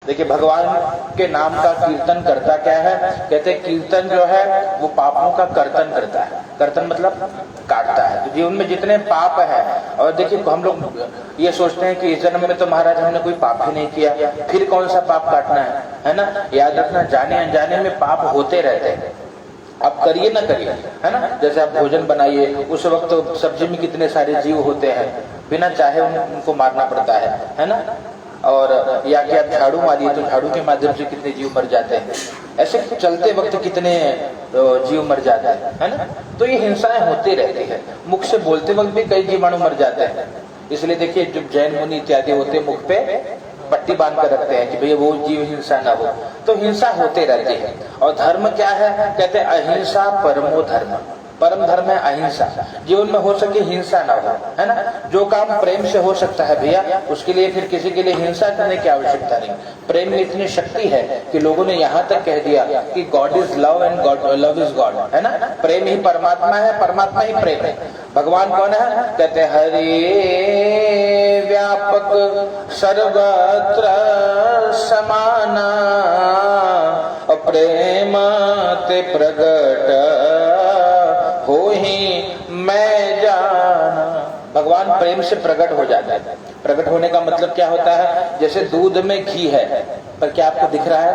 देखिए भगवान के नाम का कीर्तन करता क्या है, कहते हैं कीर्तन जो है वो पापों का कर्तन करता है। कर्तन मतलब काटता है। तो जीवन में जितने पाप है, और देखिए हम लोग ये सोचते हैं कि इस जन्म में तो महाराज हमने कोई पाप ही नहीं किया, फिर कौन सा पाप काटना है ना। याद रखना, जाने अनजाने में पाप होते रहते हैं, आप करिए ना करिए, है ना। जैसे आप भोजन बनाइए, उस वक्त तो सब्जी में कितने सारे जीव होते हैं, बिना चाहे उनको मारना पड़ता है ना। और या कि आप झाड़ू मारिए तो झाड़ू के माध्यम से कितने जीव मर जाते हैं, ऐसे चलते वक्त कितने जीव मर जाते हैं, है ना। तो ये हिंसाएं होती रहती है, मुख से बोलते वक्त भी कई जीवाणु मर जाते हैं। इसलिए देखिए जब जैन मुनि इत्यादि होते मुख पे पट्टी बांध कर रखते हैं कि भैया वो जीव हिंसा ना हो। तो हिंसा होते रहती है। और धर्म क्या है, कहते हैं अहिंसा परमो धर्म। परम धर्म है अहिंसा। जीवन में हो सके हिंसा ना हो, है ना। जो काम प्रेम से हो सकता है भैया, उसके लिए फिर किसी के लिए हिंसा करने की आवश्यकता नहीं। प्रेम में इतनी शक्ति है कि लोगों ने यहाँ तक कह दिया कि God is love and God love is God, है ना। प्रेम ही परमात्मा है, परमात्मा ही प्रेम है। भगवान कौन है, कहते हैं हरि व्यापक सर्वत्र समाना, प्रेम ते प्रगट हो ही मैं जाना। भगवान प्रेम से प्रकट हो जाता है। प्रकट होने का मतलब क्या होता है, जैसे दूध में घी है पर क्या आपको दिख रहा है,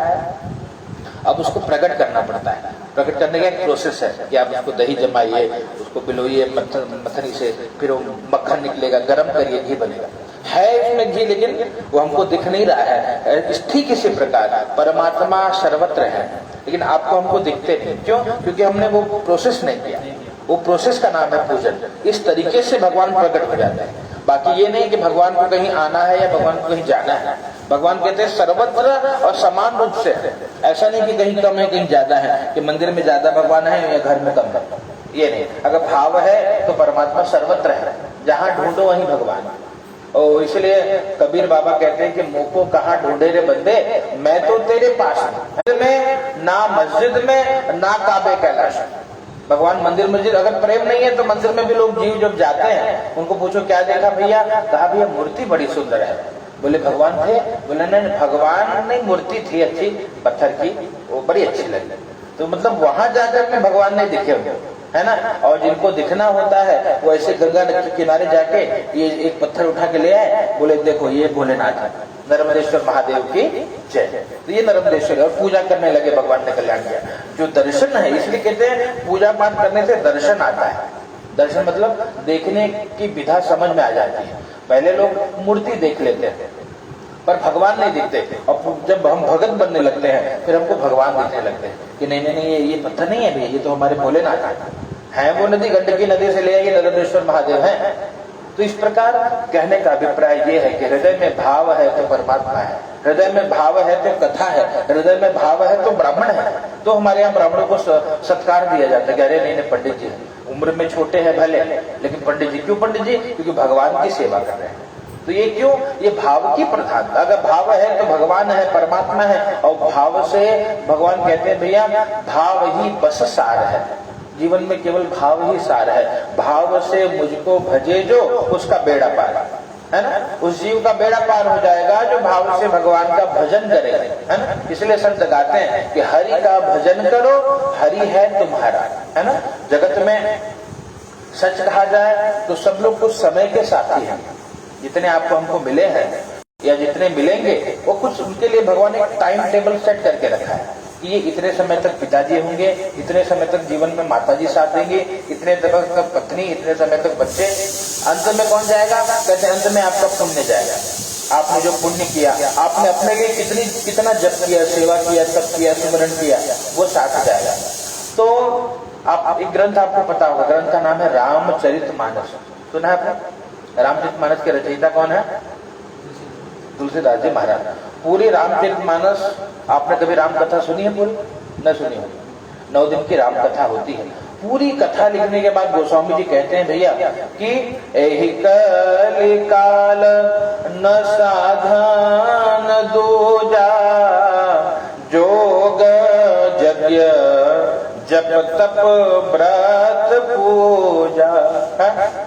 अब उसको प्रकट करना पड़ता है। प्रकट करने का एक प्रोसेस है कि आप उसको दही जमाइए, उसको बिलोइए मथनी से, फिर वो मक्खन निकलेगा, गर्म करिए, घी बनेगा। है इसमें घी, लेकिन वो हमको दिख नहीं रहा है। ठीक इसी प्रकार परमात्मा सर्वत्र है, लेकिन आपको हमको दिखते नहीं। क्यों? क्योंकि हमने वो प्रोसेस नहीं किया। वो प्रोसेस का नाम है पूजन। इस तरीके से भगवान प्रकट हो जाता है। बाकी ये नहीं कि भगवान को कहीं आना है या भगवान को कहीं जाना है। भगवान कहते हैं सर्वत्र और समान रूप से है। ऐसा नहीं कि कहीं कम है कहीं ज्यादा है, कि मंदिर में ज्यादा भगवान है या घर में कम है, ये नहीं। अगर भाव है तो परमात्मा सर्वत्र है, जहाँ ढूंढो वहीं भगवान। और इसलिए कबीर बाबा कहते हैं कि मुँह को कहाँ ढूंढे रे बंदे, मैं तो तेरे पास में, ना मस्जिद में ना काबे कैलाश। भगवान मंदिर मस्जिद, अगर प्रेम नहीं है तो मंदिर में भी लोग जीव जब जाते हैं उनको पूछो क्या देखा भैया, कहा भैया मूर्ति बड़ी सुंदर है। बोले भगवान थे? बोले नहीं, भगवान नहीं, मूर्ति थी अच्छी पत्थर की, वो बड़ी अच्छी लगी। तो मतलब वहां जाकर के भगवान नहीं दिखे होंगे, है ना। और जिनको दिखना होता है वो ऐसे गंगा नदी के किनारे जाके ये एक पत्थर उठा के ले आए, बोले देखो ये भोलेनाथ है, नर्मदेश्वर महादेव की जय। तो ये नर्मदेश्वर है, और पूजा करने लगे, भगवान ने कल्याण किया। जो दर्शन है, इसलिए कहते हैं पूजा पाठ करने से दर्शन आता है। दर्शन मतलब देखने की विधा समझ में आ जाती है। पहले लोग मूर्ति देख लेते हैं पर भगवान नहीं दिखते, और जब हम भगत बनने लगते हैं फिर हमको भगवान दिखने लगते हैं कि नहीं नहीं नहीं, ये पत्थर नहीं है भैया, ये तो हमारे भोलेनाथ है। वो नदी गंडकी नदी से ले आई, नर्मदेश्वर महादेव है। तो इस प्रकार कहने का अभिप्राय ये है कि हृदय में भाव है तो परमात्मा है, हृदय में भाव है तो कथा है, हृदय में भाव है तो ब्राह्मण है। तो हमारे यहाँ ब्राह्मणों को सत्कार दिया जाता है कि अरे नहीं पंडित जी उम्र में छोटे हैं भले, लेकिन पंडित जी। क्यों पंडित जी? क्योंकि भगवान की सेवा कर रहे हैं। तो ये क्यों? ये भाव की प्रधानता। अगर भाव है तो भगवान है, परमात्मा है। और भाव से भगवान कहते हैं भैया भाव ही बस सार है। जीवन में केवल भाव ही सार है। भाव से मुझको भजे जो, उसका बेड़ा पार, है ना। उस जीव का बेड़ा पार हो जाएगा जो भाव से भगवान का भजन करेगा, है ना। इसलिए संत गाते हैं कि हरि का भजन करो, हरि है तुम्हारा, है ना। जगत में सच कहा जाए तो सब लोग कुछ समय के साथी हैं। जितने आपको हमको मिले हैं या जितने मिलेंगे, वो कुछ उनके लिए भगवान ने एक टाइम टेबल सेट करके रखा है कि ये इतने समय तक पिताजी होंगे, इतने समय तक जीवन में माताजी साथ देंगे, इतने तक पत्नी, इतने समय तक बच्चे। अंत में कौन जाएगा? कहते अंत में आपका पुण्य जाएगा। आपने जो पुण्य किया, आपने अपने लिए कितना जप किया, सेवा किया, तप किया, सुमरण किया, वो साथ जाएगा। तो आप एक ग्रंथ आपको पता होगा, ग्रंथ का नाम है रामचरितमानस। सुना है आपने? रामचरितमानस के रचयिता कौन है? तुलसीदास जी महाराज। पूरी रामचरितमानस आपने कभी राम कथा सुनी है? पूरी न सुनी होगी। 9 दिन की राम कथा होती है। पूरी कथा लिखने के बाद गोस्वामी जी कहते हैं भैया कि एहि कलि काल न साधन दूजा, जोग यज्ञ जप तप व्रत पूजा।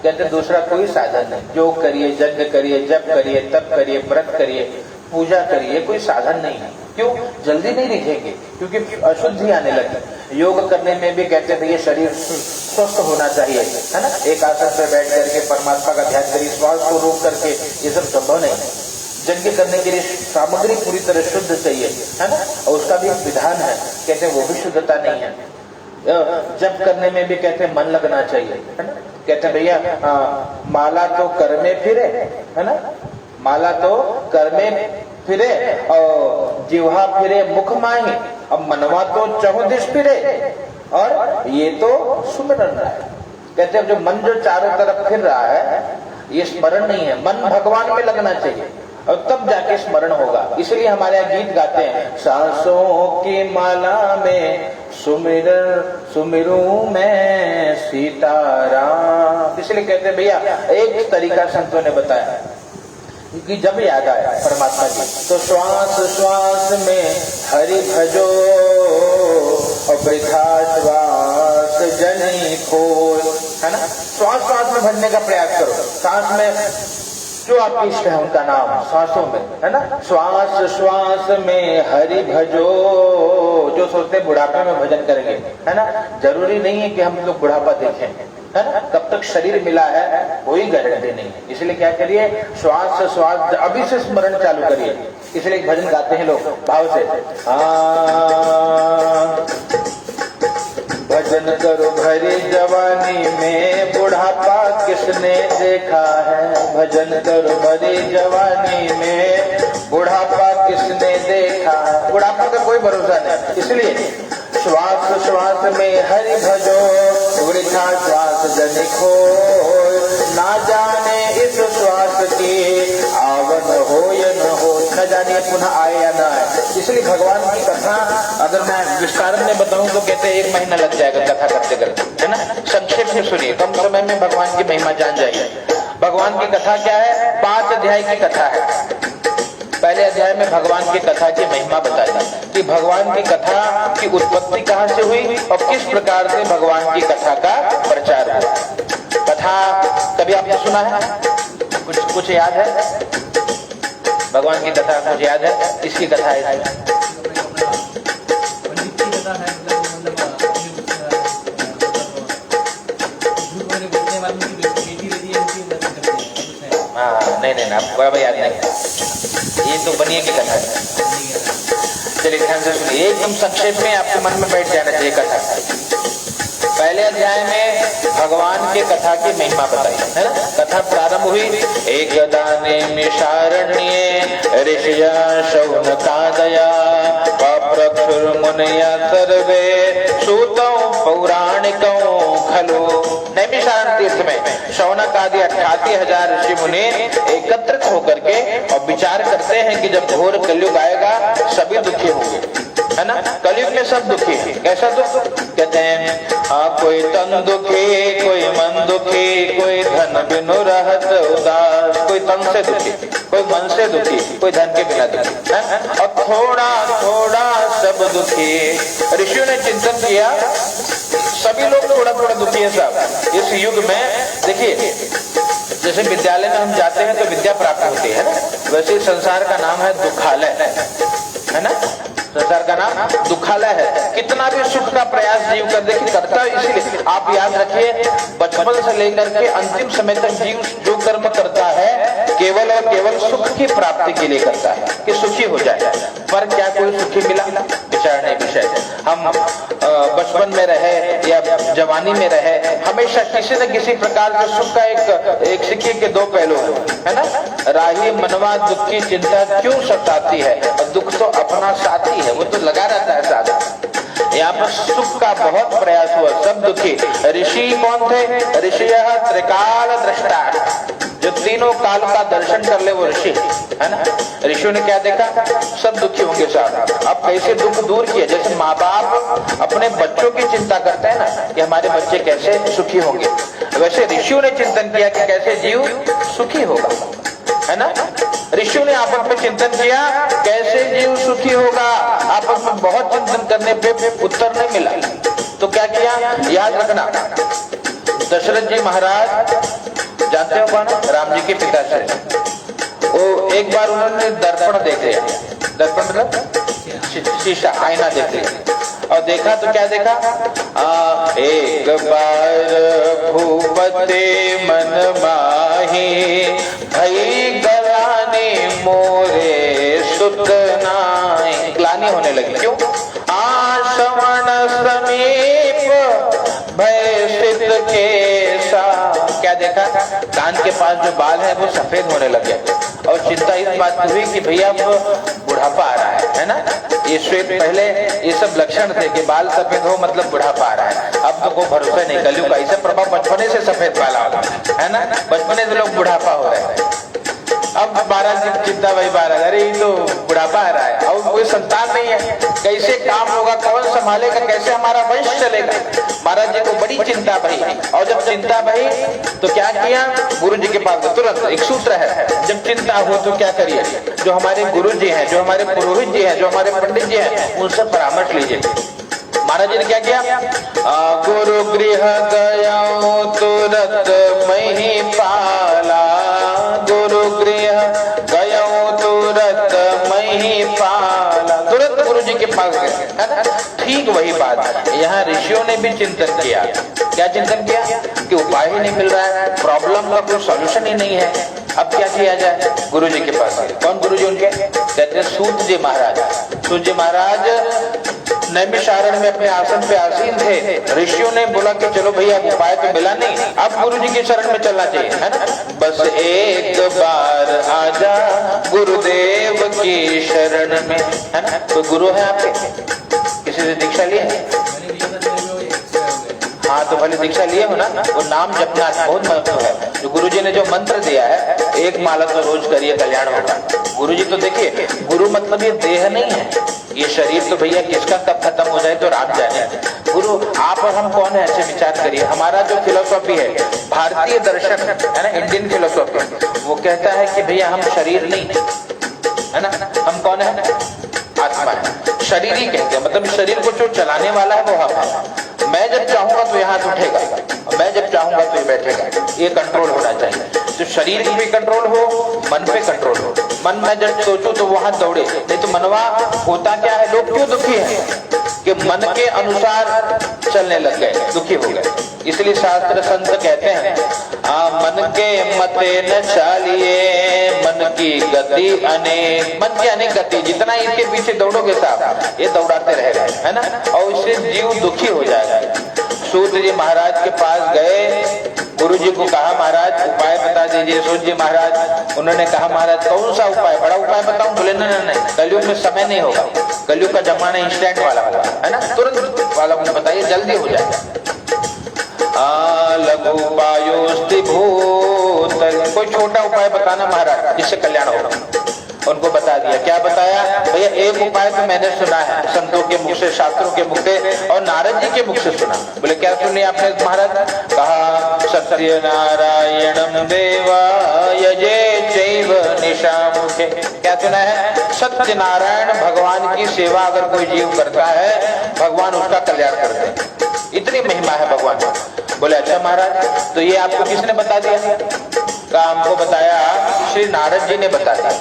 कहते दूसरा कोई साधन नहीं। जो करिए, यज्ञ करिए, जप करिए, तप करिए, व्रत करिए, पूजा करिए, कोई साधन नहीं है। क्यों? जल्दी नहीं दिखेंगे, क्योंकि अशुद्धि आने लगी। योग करने में भी कहते हैं ये शरीर स्वस्थ होना चाहिए, है ना। एक आसन पे बैठ करके परमात्मा का ध्यान करिए, श्वास को रोक करके, ये सब संभव नहीं है। यज्ञ करने के लिए सामग्री पूरी तरह शुद्ध चाहिए, है ना, और उसका भी एक विधान है, कहते हैं वो भी शुद्धता नहीं है। जप करने में भी कहते हैं मन लगना चाहिए, है ना। कहते हैं भैया माला तो कर में फिरे, है ना, माला तो कर में फिरे और जिह्वा फिरे मुख माही, अब मनवा तो चहुदिश फिरे और ये तो सुमिरन रहा है। कहते हैं जो मन जो चारों तरफ फिर रहा है ये स्मरण नहीं है, मन भगवान में लगना चाहिए और तब जाके स्मरण होगा। इसलिए हमारे यहाँ गीत गाते हैं, सांसों की माला में सुमिरू मैं सीताराम। इसलिए कहते हैं भैया एक तरीका संतों ने बताया कि जब याद आया परमात्मा जी तो श्वास श्वास में हरि भजो और वृथा श्वास जनी खोल, है ना। श्वास श्वास में भजने का प्रयास करो, सांस में जो आपकी इष्ट है उनका नाम श्वासों में, है ना। श्वास श्वास में हरि भजो, जो सोचते बुढ़ापे में भजन करेंगे, है ना। जरूरी नहीं है कि हम लोग बुढ़ापा देखें, है ना, कब तक शरीर मिला है कोई गारंटी नहीं है। इसलिए क्या करिए, श्वास श्वास अभी से स्मरण चालू करिए। इसलिए भजन गाते हैं लोग भाव से, भजन करो भरी जवानी में बुढ़ापा किसने देखा है, भजन करो भरी जवानी में बुढ़ापा किसने देखा है। बुढ़ापा का कोई भरोसा नहीं, इसलिए श्वास श्वास में हरि भजो वृथा श्वास जन खोय, ना जाने इस श्वास की आवन हो या न हो, न जाने पुनः आए या न आए। इसलिए भगवान की कथा अगर मैं विस्तार में बताऊं तो कहते हैं 1 महीना लग जाएगा कथा करते करते, है ना। संक्षेप में सुनिए, कम समय में भगवान की महिमा जान जाइए। भगवान की कथा क्या है? 5 अध्याय की कथा है। पहले अध्याय में भगवान की कथा की महिमा बताई कि भगवान की कथा की उत्पत्ति कहाँ से हुई और किस प्रकार से भगवान की कथा का प्रचार हुआ। कथा कभी आपने सुना है? कुछ याद है? भगवान की कथा कुछ याद है? किसकी कथा है? हाँ नहीं आप बराबर याद नहीं, ये तो बनिए की कथा है। चलिए ध्यान से सुनिए, एकदम संक्षेप में आपके मन में बैठ जाना चाहिए कथा। पहले अध्याय में भगवान के कथा की महिमा बताई, है ना। कथा प्रारंभ हुई, एक दाने मिषारण्ये ऋषिया शौनकादया पप्रक्षुर मुनया सर्वे सूतौ पौराणिकौ खलु। नैमिषारण्य तीर्थ में शौनक आदि 88,000 ऋषि मुनि एकत्रित होकर के और विचार करते हैं कि जब घोर कलयुग आएगा सभी दुखी होंगे, है ना। कलयुग में सब दुखी है। कैसा दुख? कहते हैं कोई तन दुखी, कोई मन दुखी, कोई धन बिनु रहत उदास। कोई तन से दुखी, कोई मन से दुखी, कोई धन के बिना दुखी, है? और थोड़ा थोड़ा सब दुखी। ऋषियों ने चिंतन किया, सभी लोग थोड़ा थोड़ा दुखी है साहब इस युग में। देखिए जैसे विद्यालय में हम जाते हैं तो विद्या प्राप्त होती है ना, वैसे संसार का नाम है दुखालय, है ना। संसार का नाम दुखालय है। कितना भी सुख का प्रयास जीव कर देखिए करता है। इसीलिए आप याद रखिए, बचपन से लेकर के अंतिम समय तक जीव जो कर्म करता है केवल और केवल सुख की प्राप्ति के लिए करता है कि सुखी हो जाए। पर क्या कोई सुखी मिला? विचारने विषय। हम बचपन में रहे या जवानी में रहे, हमेशा किसी न किसी प्रकार से सुख का एक सिक्के के 2 पहलू है ना। राही मनवा दुख की चिंता क्यों सताती है, और दुख तो अपना साथी है, वो तो लगा रहता है साथ। यहाँ पर सुख का बहुत प्रयास हुआ, सब दुखी। ऋषि कौन थे? ऋषि त्रिकाल दृष्टा, जो तीनों काल का दर्शन कर ले वो ऋषि, है ना। ऋषियों ने क्या देखा? सब दुखी होंगे साहब। अब कैसे दुख दूर किया? जैसे माँ बाप अपने बच्चों की चिंता करते हैं ना कि हमारे बच्चे कैसे सुखी होंगे, वैसे ऋषियों ने चिंतन किया कि कैसे जीव सुखी होगा, है ना। ऋषियों ने आपस में चिंतन किया कैसे जीव सुखी होगा। आपस में बहुत चिंतन करने पे उत्तर नहीं मिला, तो क्या किया? याद रखना, दशरथ जी महाराज जानते हो कौन? राम जी के पिताश्री। वो एक बार उन्होंने दर्पण देख लिया, दर्पण मतलब शीशा, आईना देख लिया, और देखा तो क्या देखा, एक बार भूपते मन माही, भई गलानी मोरे सुत नाई। ग्लानि होने लगी, क्यों? आश्रमण समीप भय स्थित केसा। क्या देखा? कान के पास जो बाल है वो सफेद होने लगे, और चिंता इस बात की हुई कि भैया बुढ़ापा आ रहा है ना। ये श्वेत, पहले ये सब लक्षण थे कि बाल सफेद हो मतलब बुढ़ापा आ रहा है। अब तो कोई भरोसा नहीं, कलयुग का ऐसा प्रभाव बचपने से सफेद बाल होगा, है ना। बचपने से लोग बुढ़ापा हो रहे हैं। अब महाराज जी चिंता भाई महाराज, अरे ये तो बुढ़ापा आ रहा है, अब कोई संतान नहीं है, कैसे काम होगा, कौन संभालेगा, कैसे हमारा वंश चलेगा। महाराज जी को बड़ी चिंता भाई, और जब चिंता भाई तो क्या किया, गुरु जी के पास तुरंत एक सूत्र है, जब चिंता हो तो क्या करिए, जो हमारे गुरु जी हैं, जो हमारे पुरोहित जी हैं, जो हमारे पंडित जी हैं, उनसे परामर्श लीजिए। महाराज जी ने क्या किया, गुरु गृह गया तुरंत मही पाला, गुरु गृह गया तुरंत मही पाला। तुरंत गुरु जी के पास गए, है ना। ठीक वही बात यहाँ ऋषियों ने भी चिंतन किया। क्या चिंतन किया कि उपाय ही नहीं मिल रहा है, प्रॉब्लम का कोई सॉल्यूशन ही नहीं है, अब क्या किया जाए। गुरु जी के पास गए। कौन गुरु जी उनके? कहते हैं सूत जी महाराज। सूत जी महाराज नैमिषारण्य में अपने आसन पे आसीन थे। ऋषियों ने बोला कि चलो भैया उपाय तो मिला नहीं, अब गुरु जी की शरण में चलना चाहिए, है ना। बस एक बार आजा गुरुदेव की शरण में, है ना। कोई गुरु है आपके? किसी से दीक्षा लिए? हाँ, तो भले दीक्षा लिए हो ना। वो नाम जपना बहुत महत्व है। जो गुरु जी ने जो मंत्र दिया है, एक माला तो रोज करिए, कल्याण होगा। गुरु जी तो देखिए, गुरु मतलब ये देह नहीं है, ये शरीर तो भैया किसका कब खत्म हो जाए तो रात जाने। गुरु आप और हम कौन है, ऐसे विचार करिए। हमारा जो फिलोसॉफी है, भारतीय दर्शन है ना, इंडियन फिलोसॉफी, वो कहता है कि भैया हम शरीर नहीं है ना, हम कौन है, आत्मा है। शरीर ही कहते हैं, मतलब शरीर को जो चलाने वाला है वो हम है। मैं जब चाहूंगा तो यहाँ उठेगा, मैं जब चाहूंगा तो ये बैठेगा, ये कंट्रोल होना चाहिए। तो शरीर पे कंट्रोल हो, मन पे कंट्रोल हो। मन में जब सोचो तो वहां दौड़े, नहीं तो मनवा होता क्या है, लोग क्यों दुखी हैं कि मन के अनुसार चलने लग गए, दुखी हो गए। इसलिए शास्त्र संत कहते हैं, मन के मते न चालिए, मन की गति अनेक। मन की अनेक गति, जितना इसके पीछे दौड़ोगे साहब, ये दौड़ाते रह गए, है ना, और इससे जीव दुखी हो जाएगा। सूत जी महाराज के पास गए, गुरु जी को कहा महाराज उपाय बता दीजिए। सूत जी महाराज, उन्होंने कहा महाराज कौन सा उपाय, बड़ा उपाय बताऊं? बोले नहीं, कलयुग में समय नहीं होगा, कलयुग का जमाना इंस्टेंट वाला होगा, है ना, तुरंत वाला बताइए, जल्दी हो जाएगा। लघु उपायोस्ति भूतल, कोई छोटा उपाय बताना महाराज जिससे कल्याण होगा। उनको बता दिया। क्या बताया? भैया एक उपाय तो मैंने सुना है संतों के मुख से, शास्त्रों के मुख से, और नारद जी के मुख से सुना। बोले क्या सुनी आपने महाराज? कहा सत्य नारायणम देवा यजे चैव निशामुखे। क्या सुना है? सत्य नारायण भगवान की सेवा अगर कोई जीव करता है, भगवान उसका कल्याण करते हैं। इतनी महिमा है भगवान। बोले अच्छा महाराज, तो ये आपको किसने बता दिया? कहा हमको बताया श्री नारद जी ने बता दिया।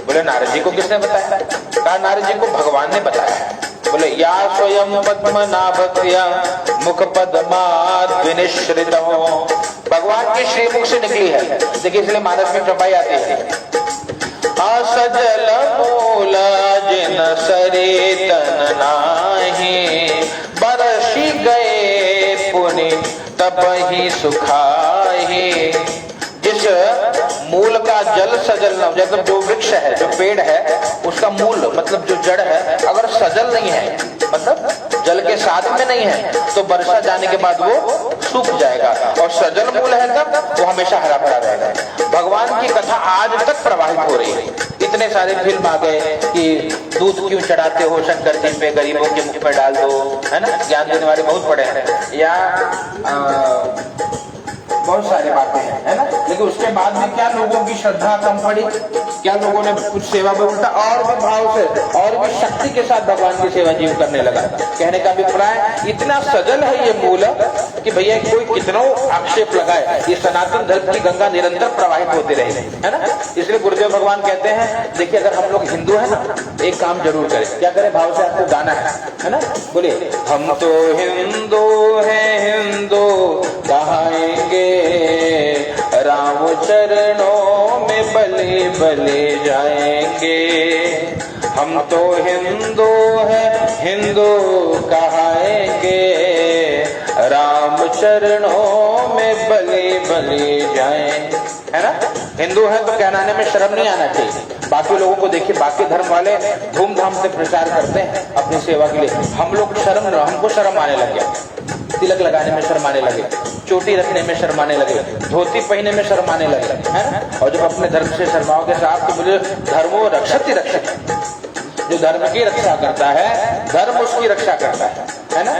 बोले नारद जी को किसने बताया? कहा नारद जी को भगवान ने बताया। बोले या स्वयं पद्मनाभस्य मुख पद्माद्विनिश्रितो, भगवान के श्रीमुख से निकली है। देखिए इसलिए मानस में चौपाई आती है, असजल मूल जिन सरे तन नाही, बरसी गए पुनि तब ही सुखाही। जिस मूल का जल सजल न, मतलब जो वृक्ष है, जो पेड़ है, उसका मूल मतलब जो जड़ है, अगर सजल नहीं है, मतलब जल के साथ में नहीं है, तो वर्षा जाने के बाद वो सूख जाएगा। और सजल मूल है तब वो हमेशा हरा भरा रहेगा। भगवान की कथा आज तक प्रवाहित हो रही है। इतने सारे फिल्म आ गए कि दूध क्यों चढ़ाते हो शंकर जी पे, गरीबों के मुख में डाल दो, है ना, ज्ञान देने वाले बहुत बड़े हैं। या बहुत सारे बातें हैं, है ना। लेकिन उसके बाद में क्या लोगों की श्रद्धा कम पड़ी, क्या लोगों ने कुछ सेवा में उल्टा और भी भाव से और भी शक्ति के साथ भगवान की सेवा जीव करने लगा। कहने का अभिप्राय इतना सजल है ये मूल कि भैया कोई कितना आक्षेप लगाए, ये सनातन धर्म की गंगा निरंतर प्रवाहित होती रही, है ना। इसलिए गुरुदेव भगवान कहते हैं देखिए अगर हम लोग हिंदू है ना, एक काम जरूर करें। क्या करें? भाव से आपको गाना है ना। बोलिए, हम तो हिंदू हैं हिंदू कहाएंगे, राम चरणों में बलि बलि जाएंगे। हम तो हिंदू हैं हिंदू कहाएंगे, राम चरणों में बलि बलि जाएंगे, है ना। हिंदू है तो कहनाने में शर्म नहीं आना चाहिए। बाकी लोगों को देखिए, बाकी धर्म वाले धूमधाम से प्रचार करते हैं अपनी सेवा के लिए, हम लोग हमको शर्म आने लग गया। तिलक लगाने में शर्माने लगे, चोटी रखने में शर्माने लगे, धोती पहनने में शर्माने लगे, है ना। और जब अपने धर्म से शर्माओगे साहब तो बोले धर्मो रक्षति रक्षक, जो धर्म की रक्षा करता है धर्म उसकी रक्षा करता है ना।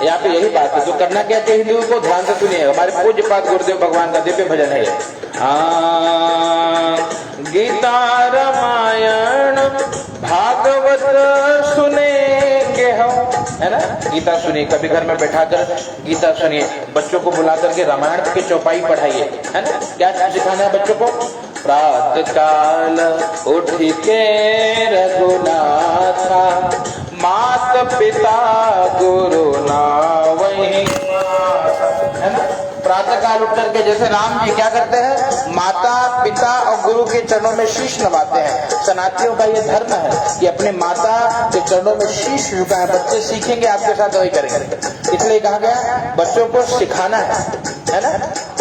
यहाँ पे यही बात है जो करना क्या चाहिए हिंदुओं को, ध्यान से सुनिए। हमारे पूज्य पाद गुरुदेव भगवान का दिव्य भजन है गीता रामायण भागवत सुनेंगे हम, है ना। गीता सुनिए, कभी घर में बैठा कर गीता सुनिए, बच्चों को बुला करके रामायण की चौपाई पढ़ाइए, है ना। क्या सिखाना है बच्चों को? प्रातः काल उठ के रघुनाथा, माता पिता गुरु नावहीं, है ना। प्रातः काल उठ करके जैसे राम जी क्या करते हैं, माता पिता और गुरु के चरणों में शीश नवाते हैं। सनातनियों का ये धर्म है कि अपने माता के चरणों में शीश झुकाएं। बच्चे सीखेंगे आपके साथ वही करेंगे, इसलिए कहा गया बच्चों को सिखाना है ना।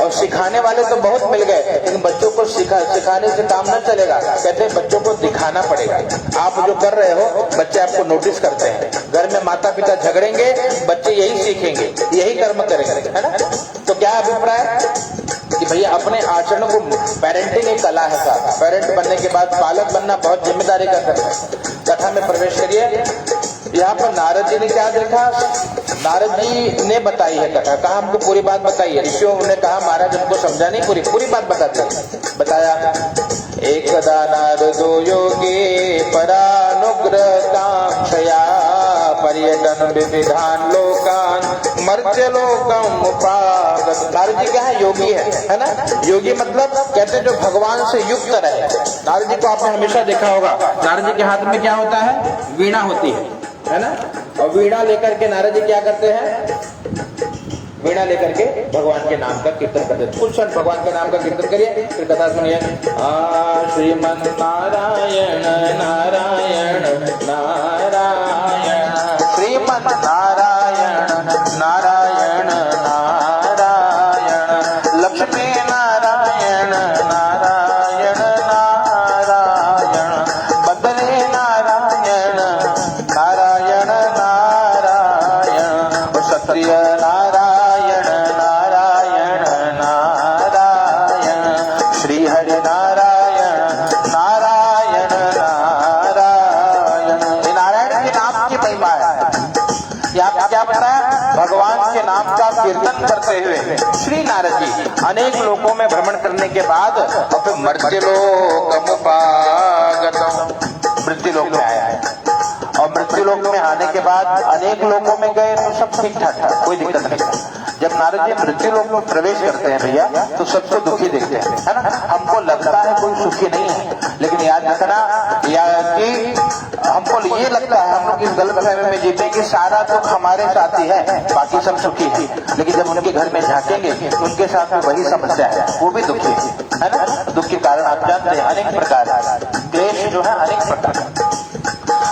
और सिखाने वाले तो बहुत मिल गए, लेकिन बच्चों को सिखाने से काम न चलेगा। कहते हैं बच्चों को दिखाना पड़ेगा। आप जो कर रहे हो बच्चे आपको नोटिस करते हैं। घर में माता पिता झगड़ेंगे, बच्चे यही सीखेंगे, यही कर्म करेंगे, है ना। तो क्या अभिप्राय कि भैया अपने आचरण को, पेरेंटिंग एक कला है साहब। पेरेंट बनने के बाद पालक बनना बहुत जिम्मेदारी का काम है। कथा में प्रवेश करिए। यहाँ पर नारद जी ने क्या देखा? नारद जी ने बताई है कथा, कहा हमको पूरी बात बताइए। ऋषियों ने कहा महाराज हमको समझा नहीं, पूरी बात बताते। बताया एकदा नारदो योगी परानुग्रह कांक्षया, पर्यटन विविधान लोकान मर्त्य लोकम उपागत। नारद जी क्या है? योगी है ना। योगी मतलब कहते जो भगवान से युक्त रहे। नारद जी को आपने हमेशा देखा होगा, नारद जी के हाथ में क्या होता है? वीणा होती है ना। और वीणा लेकर के नारद जी क्या करते हैं? वीणा लेकर के भगवान के नाम का कीर्तन करते हैं। कुछ क्षण भगवान के नाम का कीर्तन करिए, फिर कथा सुनिए। श्रीमन नारायण नारायण नारायण, श्रीमन नारायण नारायण नारायण, लक्ष्मी नारायण नारायण नारायण, बदले नारायण नारायण नारायण, क्षत्रिय नारायण नारायण नारायण, श्री हरि नारायण नारायण नारायण। ये नारायण के नाम की महिमा है। यहाँ क्या बताया? भगवान के नाम का कीर्तन करते हुए श्री नारद जी अनेक लोकों में भ्रमण करने के बाद और फिर मर्त्यलोकमुपागतम्, मृत्युलोक में आया है। और मृत्युलोक में आने के बाद अनेक लोकों में गए तो सब ठीक ठाक था, कोई दिक्कत नहीं। जब नारद जी मृत्युलोक में प्रवेश करते हैं भैया तो सबको दुखी देखते हैं, है ना। हमको लगता है कोई सुखी नहीं है, लेकिन याद रखना कि हमको ये लगता है, हम लोग इस गलतफहमी में जीते कि सारा दुख हमारे साथ ही है, बाकी सब सुखी है। लेकिन जब उनके घर में झांकेंगे तो उनके साथ में वही समस्या है, वो भी दुखी है ना। दुख के कारण आप जानते हैं अनेक प्रकार है, क्लेश जो है अनेक प्रकार।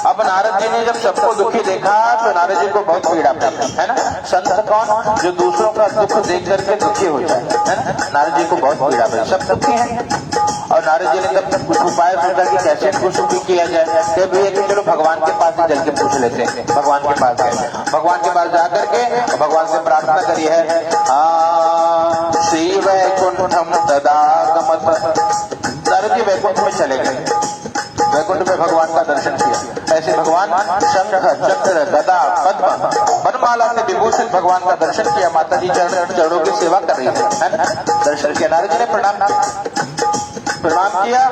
अब नारद जी ने जब सबको दुखी देखा तो नारद जी को बहुत पीड़ा पड़ी, है ना। संत कौन? जो दूसरों का दुख देख करके दुखी हो जाए, है ना। नारद जी को बहुत पीड़ा पड़ी, सब दुखी हैं। और नारद जी ने तब कुछ उपाय सोचा कि कैसे इनको सुखी किया जाए। तो भैया कि चलो भगवान के पास ही चल के पूछ लेते हैं। भगवान के पास गए, भगवान के पास जाकर के भगवान से प्रार्थना करी है, श्री वैकुंठम तदागमत। नारद जी वैकुंठ में चले गए। वैकुंठ वैकुंठ में भगवान का दर्शन किया। ऐसे भगवान शंख चक्र गदा पद्म वनमाला से विभूषित भगवान का दर्शन किया। माता जी चरणों की सेवा कर रही है ना, दर्शन किया। नारद जी ने प्रणाम किया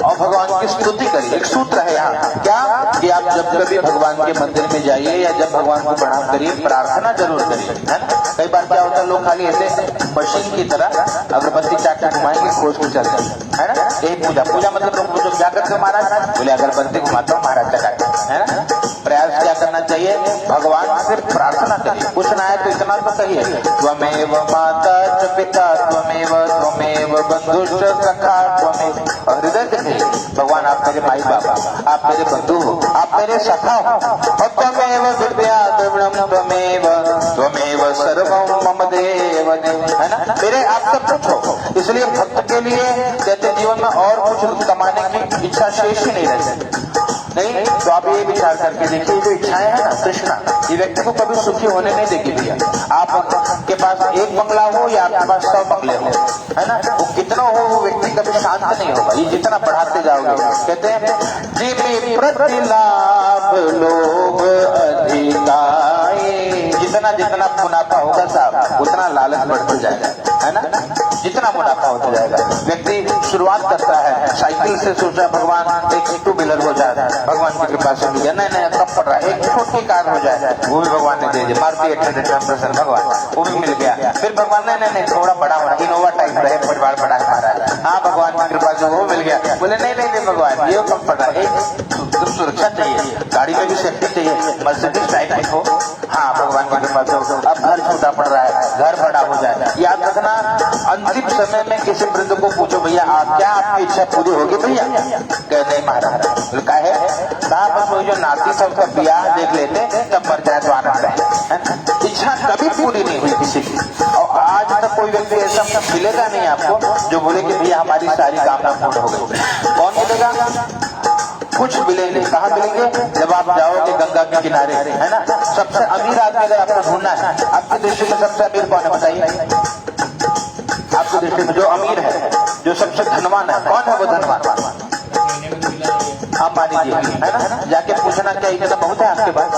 और भगवान की स्तुति करी। एक सूत्र है यहाँ क्या कि आप जब कभी भगवान के मंदिर में जाइए या जब भगवान को प्रणाम करिए, प्रार्थना जरूर करिए, है ना। कई बार क्या होता है, लोग खाली ऐसे मशीन की तरह अगरबत्ती चाट घुमाएंगे, खोज को चल है ना। यही पूजा मतलब लोग पूछो क्या करते हो महाराज, बोले अगरबत्ती घुमाता हूँ महाराज चढ़ा, है ना। प्रयास क्या करना चाहिए, भगवान से प्रार्थना करिए। कुछ ना है तो इतना तो कहिए, त्वमेव माता च पिता त्वमेव बंधुश्च सखा त्वमेव। हृदय से भगवान आप मेरे माई बाबा, आप मेरे बंधु हो, आप मेरे सखा हो, और त्वमेव विद्या त्वमेव सर्वं मम देव, है ना। मेरे आप सब कुछ हो। इसलिए भक्त के लिए कहते जीवन में और कुछ कमाने की इच्छा शेष ही नहीं रहती। नहीं तो आप ये विचार करके देखिए, जो इच्छाएं है ना कृष्णा, ये व्यक्ति को कभी सुखी होने नहीं देगी भैया। आपके पास एक बंगला हो या आपके पास 100 बंगले हो, है ना, वो कितना हो वो व्यक्ति कभी शांत नहीं होगा। ये जितना बढ़ाते जाओगे, कहते हैं जिमी प्रतिलाभ लोभ अधिकाए, जितना जितना मुनाफा होगा साहब उतना लालच बढ़ते जाएगा, है ना। जितना मुनाफा होता जाएगा, व्यक्ति शुरुआत करता है साइकिल से, सोचा भगवान एक 2 व्हीलर हो जाए, भगवान की कृपा से मिल गया, नहीं कब पड़ रहा है, एक छोटी कार हो जाए, वो भी भगवान ने दे दी, मारुति 800 भगवान, वो भी मिल गया। फिर भगवान नहीं थोड़ा बड़ा होना, इनोवा टाइप रहे, परिवार बड़ा है महाराज, हाँ भगवान की कृपा से वो मिल गया। बोले नहीं भगवान ये कम पड़ रहा है, सुरक्षा चाहिए, गाड़ी में भी सेफ्टी चाहिए, मर्सिडीज टाइप में हो, हाँ भगवान की कृपा से। अब घर छोटा पड़ रहा है, घर बड़ा हो जाए। याद रखना, अंतिम समय में किसी वृद्ध को पूछो भैया आप क्या आपकी इच्छा पूरी होगी भैया, कह नहीं महाराज, क्या है साहब बस जो नाती सब का ब्याह देख लेते तब मर जाए तो आनंद है। इच्छा कभी पूरी नहीं हुई किसी की, और आज तक कोई व्यक्ति ऐसा मिलेगा नहीं आपको जो बोले कि भैया हमारी सारी कामना पूर्ण हो गई। कौन मिलेगा, कुछ मिलेंगे। कहाँ मिलेंगे, जब आप जाओगे गंगा के किनारे, है ना। सबसे अमीर आदमी अगर आपको ढूंढना है, आपकी दृष्टि में सबसे अमीर कौन है बताइए, आपकी दृष्टि में जो अमीर है, जो सबसे धनवान है, कौन है वो धनवान, अंबानी जी, है ना। जाके पूछना क्या इतना बहुत है आपके पास,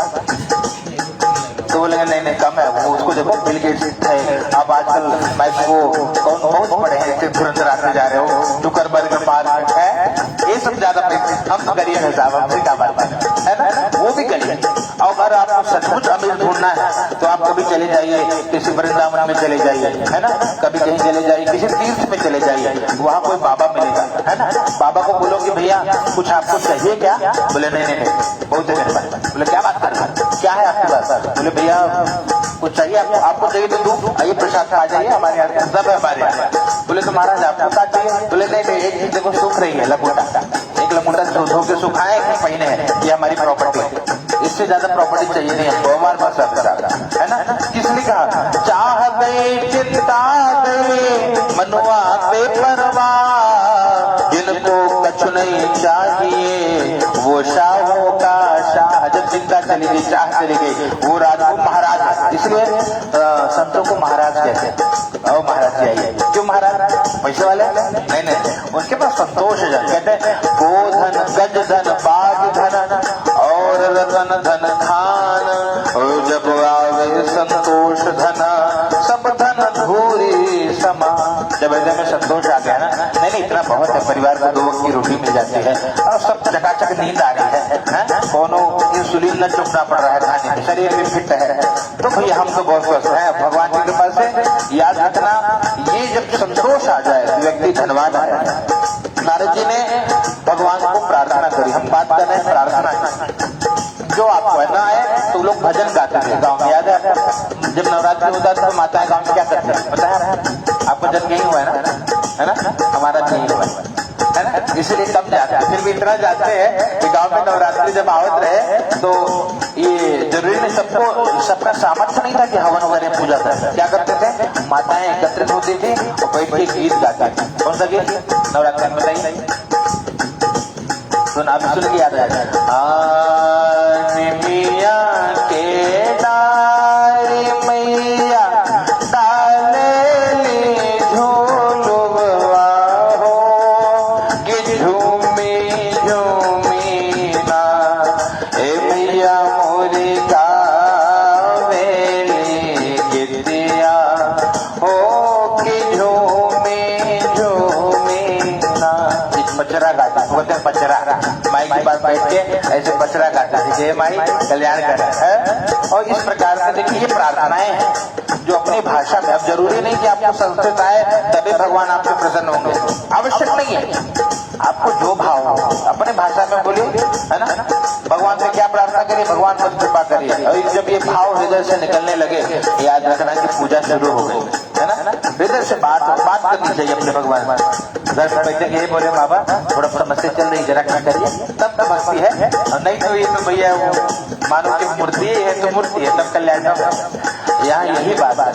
तो बोलेंगे नहीं कम है, वो उसको देखो बिल गेट्स है। अब आजकल मैं वो कौन बहुत बड़े हैं, धुरंधर आते जा रहे हो, जुकरबर्ग के पास है, ये सब ज्यादा पैसे, हम गरीब है साहब, हमसे क्या बात है ना, वो भी गरीब। और अगर आपको सचमुच अमीर ढूंढना है तो आप कभी चले जाइए किसी वृंदावन में चले जाइए, है ना, कभी कहीं चले जाइए, किसी तीर्थ में चले जाइए, वहाँ कोई बाबा मिलेगा, है ना। बाबा को बोलो कि भैया कुछ आपको चाहिए क्या, बोले नहीं बहुत है मेरे पास। बोले क्या बात कर रहे हैं, क्या है आपके पास, बोले भैया कुछ चाहिए आपको चाहिए तो दूं, आइए प्रसाद आ जाइए, हमारे यहाँ सब है हमारे यहाँ। बोले तो महाराज आपको क्या चाहिए, बोले नहीं एक चीज देखो सूख रही है, लंगोटा, एक लंगोटा धो के सुखाए एक महीने है, ये हमारी प्रॉपर्टी, इससे ज्यादा प्रॉपर्टी चाहिए नहीं हमको, हमारे पास सब है ना। किसने कहा, चाह गए चिंता गए मनुआ पे परवाह, जिनको कछु नहीं चाहिए वो शाहों का शाह। जब चिंता चली गई, चाह चली गई, वो राज को महाराज है, इसलिए संतों को महाराज कहते हैं। और महाराज जी आइए, क्यों महाराज पैसे वाले नहीं, उनके पास संतोष है, कहते हैं गोधन गज धन बाग धन और रतन धन खान, जब आवे संतोष धन सब धन धूरी समा। जब ऐसे में संतोष आ गया ना, नहीं इतना बहुत है, परिवार को 2 वक्त की रोटी मिल जाती है और सब चकाचक नींद आ रही है, कोनो इंसुलिन न चुकना पड़ रहा है खाने में, शरीर भी फिट है, तो भैया हम तो बहुत स्वस्थ हैं भगवान की कृपा से। याद रखना, ये जब संतोष आ जाए व्यक्ति धनवान है। नारद जी ने भगवान को प्रार्थना करी, हम बात कर रहे हैं प्रार्थना की। जो आपको है ना है तो लोग भजन गाते थे गाँव में, याद है आपको, जब नवरात्रि होता था तो माताएं गाँव में क्या करते हैं पता है आपको, जब यही हुआ है ना, हमारा नहीं हुआ है ना, इसलिए कम जाते हैं। फिर भी इतना जाते हैं कि गांव में नवरात्रि जब आवत रहे तो ये जरूरी नहीं, सबका सामर्थ्य नहीं था कि हवन वगैरह पूजा करें। क्या करते थे, माताएं एकत्रित होती थी और बैठ के गीत गाती थी। कौन सा गीत, नवरात्रि में बताइए, सुन आप सुन के याद आएगा, मिया के डारी मैया डाले झूलवा हो, कि झूमी झूमी के ऐसे बछड़ा गाते थे, जय माई कल्याण कर। और इस प्रकार से देखिए ये प्रार्थनाएं हैं जो अपनी भाषा में, अब जरूरी नहीं कि आपको संस्कृत आए तभी भगवान आपसे प्रसन्न होंगे, आवश्यक नहीं है। आपको जो भाव हो अपने भाषा में बोलिए, है ना। भगवान से क्या प्रार्थना करिए, भगवान पर कृपा करिए। और जब ये भाव हृदय से निकलने लगे, याद रखना कि पूजा शुरू हो गई, है ना। हृदय से बात करनी चाहिए अपने भगवान। घर में बैठे के बोले बाबा थोड़ा समस्या चल रही, जरा क्या करिए, तब तो भक्ति है। और नहीं तो ये तो भैया वो मानो की मूर्ति है तो मूर्ति है, तब कल्याण। यहाँ यही बात है।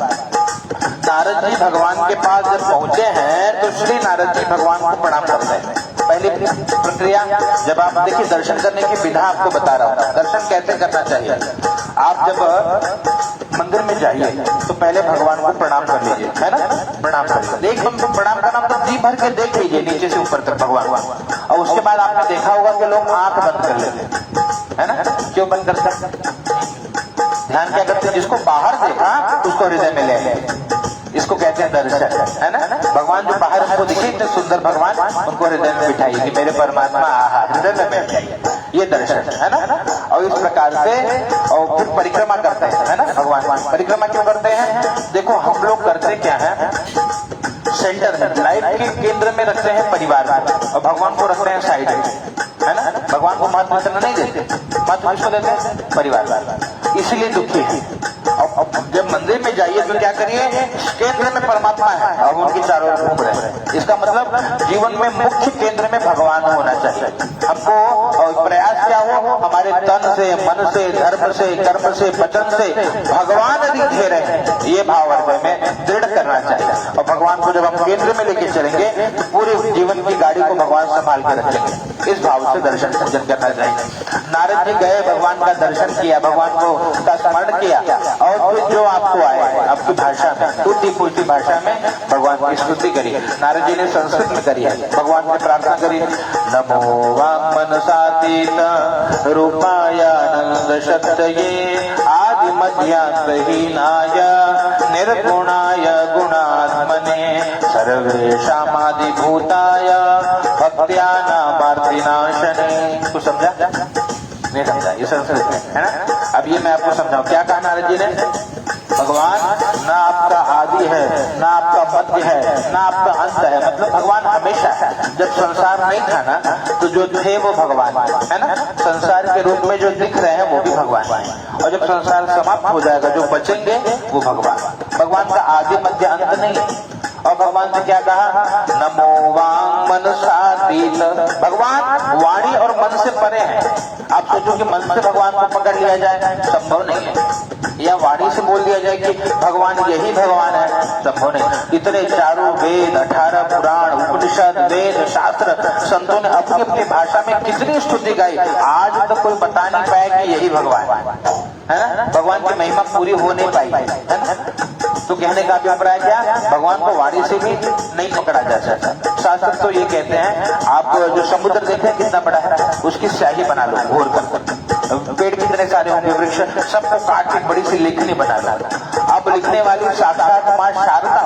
नारद जी भगवान के पास जब पहुंचे हैं तो श्री नारद जी भगवान को प्रणाम करते हैं। पहली प्रक्रिया, जब आप देखिए दर्शन करने की विधा आपको बता रहा हूँ, दर्शन कैसे करना चाहिए। आप जब मंदिर में जाइए तो पहले भगवान को प्रणाम कर लीजिए, है ना। प्रणाम कर लीजिए, प्रणाम करना मतलब जी भर के देख लीजिए नीचे से ऊपर तक भगवान। और उसके बाद आपने देखा होगा कि लोग आंख बंद कर लेते हैं, है ना। क्यों बंद करते हैं? ध्यान क्या करते हैं, जिसको बाहर देखा उसको हृदय में ले लें, इसको कहते हैं दर्शन, है ना। भगवान जो बाहर उसको दिखे इतने सुंदर भगवान, उनको हृदय में बिठाइए कि मेरे परमात्मा आहा हृदय में बैठ जाइए, ये दर्शन, है ना। और इस प्रकार से और फिर परिक्रमा करते हैं, है ना। भगवान परिक्रमा क्यों करते हैं? देखो हम लोग करते क्या है, सेंटर में लाइफ के केंद्र में रखते हैं परिवार को, और भगवान को रखते हैं साइड में, है ना। भगवान को महत्व इतना नहीं देते, महत्व किसको देते हैं? परिवार, इसीलिए दुखी है। अब जब मंदिर में जाइए तो क्या करिए, केंद्र में परमात्मा है और उनके चारों ओर घूम रहे हैं। इसका मतलब जीवन में मुख्य केंद्र में भगवान होना चाहिए हमको। और प्रयास क्या हो, हमारे तन से, मन से, धर्म से, कर्म से, वचन से भगवान दिखे रहे, ये भाव हृदय में दृढ़ करना चाहिए। और भगवान को जब हम केंद्र में लेके चलेंगे तो पूरे जीवन की गाड़ी को भगवान संभाल के रखेंगे। इस भाव से दर्शन पूजन करना चाहिए। नारद जी गए, भगवान का दर्शन किया, भगवान को का स्मरण किया, और फिर जो आपको आए आपकी भाषा में, टूटी फूटी भाषा में भगवान की स्तुति करी। नारद जी ने संस्कृत में करी है, भगवान से प्रार्थना करी, नमो वाक् मनसातीत रूपाय आनंद शक्तये आदि मध्यांतहीनाय निर्गुणाय गुणात्मने सर्वेषामादि भूताय भक्त्यानामार्तिनाशने। कुछ समझा? नहीं समझा, ये संस्कृत है ना। अब ये मैं आपको समझाऊं, क्या कहा नारद जी ने? भगवान ना आपका आदि है, ना आपका मध्य है, ना आपका अंत है, मतलब भगवान हमेशा है। जब संसार नहीं था ना तो जो थे वो भगवान है ना। संसार के रूप में जो दिख रहे हैं वो भी भगवान है, और जब संसार समाप्त हो जाएगा जो बचेंगे वो भगवान का आदि मध्य अंत नहीं है। और भगवान से क्या कहा, नमो वांग मनसातीत। भगवान वाणी और मन से परे हैं। आप सोचो कि मन से भगवान को पकड़ लिया जाए, संभव नहीं है। या वाणी से बोल दिया जाए कि भगवान यही भगवान है, संभव नहीं। इतने चारों वेद, 18 पुराण, उपनिषद, वेद, शास्त्र, संतों ने अपनी अपनी भाषा में कितनी स्तुति गाई, आज तक कोई बता नहीं पाया कि यही भगवान है ना। भगवान की महिमा पूरी हो नहीं पाई, है ना। तो कहने का अभिप्राय क्या, भगवान को वाणी से भी नहीं पकड़ा जा सकता। शास्त्र तो ये कहते हैं, आप जो समुद्र देखें कितना बड़ा है, उसकी स्याही बना लो घोर कर। पेड़ कितने सारे होंगे, वृक्ष, सबको काट के बड़ी सी लेखनी बना लो। अब लिखने वाली साक्षात माँ शारदा,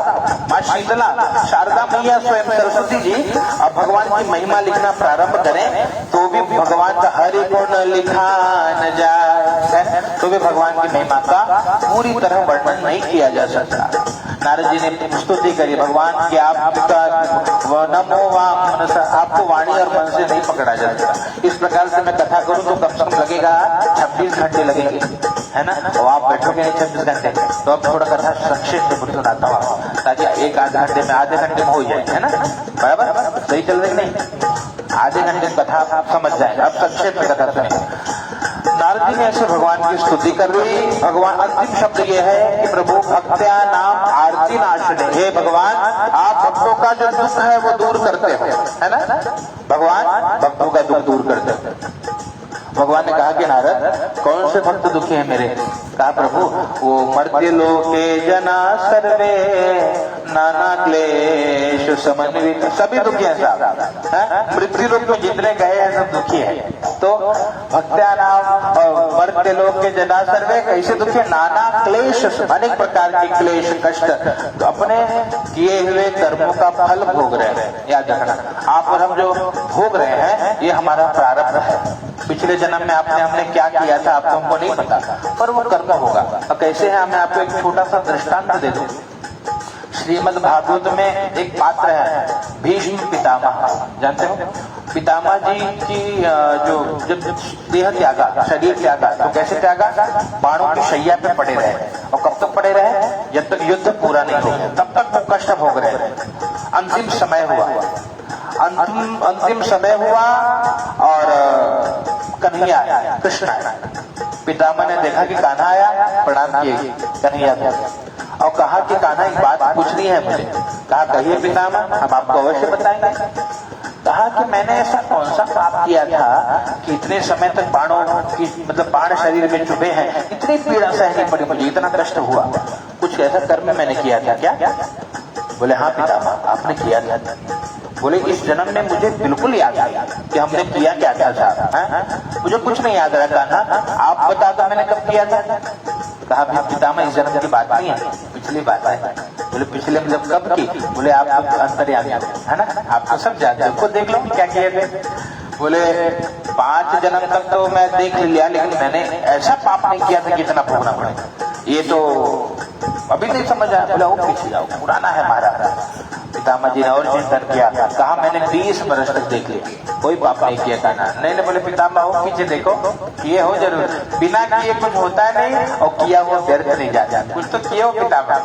माँ शीतला, शारदा मैया स्वयं सरस्वती जी अब भगवान की महिमा लिखना प्रारंभ करें तो भी भगवान का हरि गुण लिखा न जाए, तो भी भगवान की महिमा का पूरी तरह वर्णन नहीं किया जा सकता। नारद जी ने स्तुति करी भगवान की, आपका नमो वाक् मनसा, आपको वाणी और मन से नहीं पकड़ा जा सकता। इस प्रकार से मैं कथा करूं तो कम से कम लगेगा 26 घंटे लगेंगे, है ना। और आप बैठोगे नहीं 26 घंटे, तो अब थोड़ा कथा संक्षिप्त में सुनाता हूँ ताकि एक आध घंटे में, आधे घंटे में हो जाए, है ना। बराबर सही चल रही नहीं, आधे घंटे में कथा आप समझ जाए। अब संक्षेप में कथा सुनिए। नारद जी ने ऐसे भगवान की स्तुति कर रही। भगवान अंतिम शब्द ये है कि प्रभु भक्त्या नाम आरती नाशने, हे भगवान आप भक्तों का जो दुख है वो दूर करते हो, है ना। भगवान भक्तों का दुख दूर करते हो। भगवान ने कहा कि नारद कौन से भक्त दुखी है मेरे? कहा प्रभु वो मर्त्य लोके जना सर्वे नाना क्लेश समन्वित, सभी दुखी है साहब। मृत्यु लोक में जितने गए हैं सब दुखी है। तो भक्त्या नाम और मर्त्य लोक के जना सर्वे कैसे दुखी है? नाना क्लेश, अनेक प्रकार के क्लेश कष्ट, तो अपने किए हुए कर्मों का फल भोग रहे हैं। याद रखना, आप और हम जो भोग रहे हैं ये हमारा प्रारब्ध है। पिछले जन्म में आपने हमने क्या किया था आपको हमको नहीं पता, पर वो कर्म होगा। अब कैसे है, मैं आपको एक छोटा सा दृष्टांत दे दूं। श्रीमद् भागवत में एक पात्र है भीष्म पितामह, जानते हो? पितामह जी की जो जब देह त्यागा, शरीर त्यागा, तो कैसे त्यागा? बाणों की शैया पे पड़े रहे। और कब तक पड़े रहे? जब तक युद्ध पूरा नहीं हो, तब तक वो कष्ट भोग रहे। अंतिम समय हुआ, अंतिम समय हुआ और कन्हैया आया, कृष्ण आया। पितामह ने देखा कि कान्हा आया, प्रणाम किए कन्हैया को और कहा कि कान्हा एक बात पूछनी है मुझे। कहा कहिए पितामह, हम आपको अवश्य बताएंगे। कहा कि मैंने ऐसा कौन सा पाप किया था कि इतने समय तक बाणों की मतलब बाण शरीर में चुभे हैं, इतनी पीड़ा सहनी पड़ी मुझे, इतना कष्ट हुआ, कुछ ऐसा कर्म मैंने किया था क्या? बोले हाँ पितामह आपने किया था। बोले इस जन्म में मुझे बिल्कुल याद आया कि हमने किया क्या था साहब, मुझे कुछ नहीं याद रहा। कान्हा आप बता दो मैंने कब किया था। कहा पितामह इस जन्म की बात नहीं है, पिछली बात है। बोले पिछले मतलब कब की? बोले आप अंतर्यामी है ना, आप तो सब जानते हो, खुद देख लो क्या किए थे। बोले 5 जन्म तक तो मैं देख लिया, लेकिन मैंने ऐसा पाप नहीं किया था कितना भोगना पड़े, ये तो अभी नहीं समझ आया। बोला वो पीछे जाओ, पुराना है महाराज। पितामह जी ने और चिंतन किया, कहा मैंने 20 वर्ष तक देख लिया, कोई पाप नहीं किया। कान्हा नहीं, बोले पितामह हो पीछे देखो, किए हो जरूर, बिना किए कुछ होता नहीं और किया हुआ व्यर्थ नहीं जाता, कुछ तो किए हो पितामह।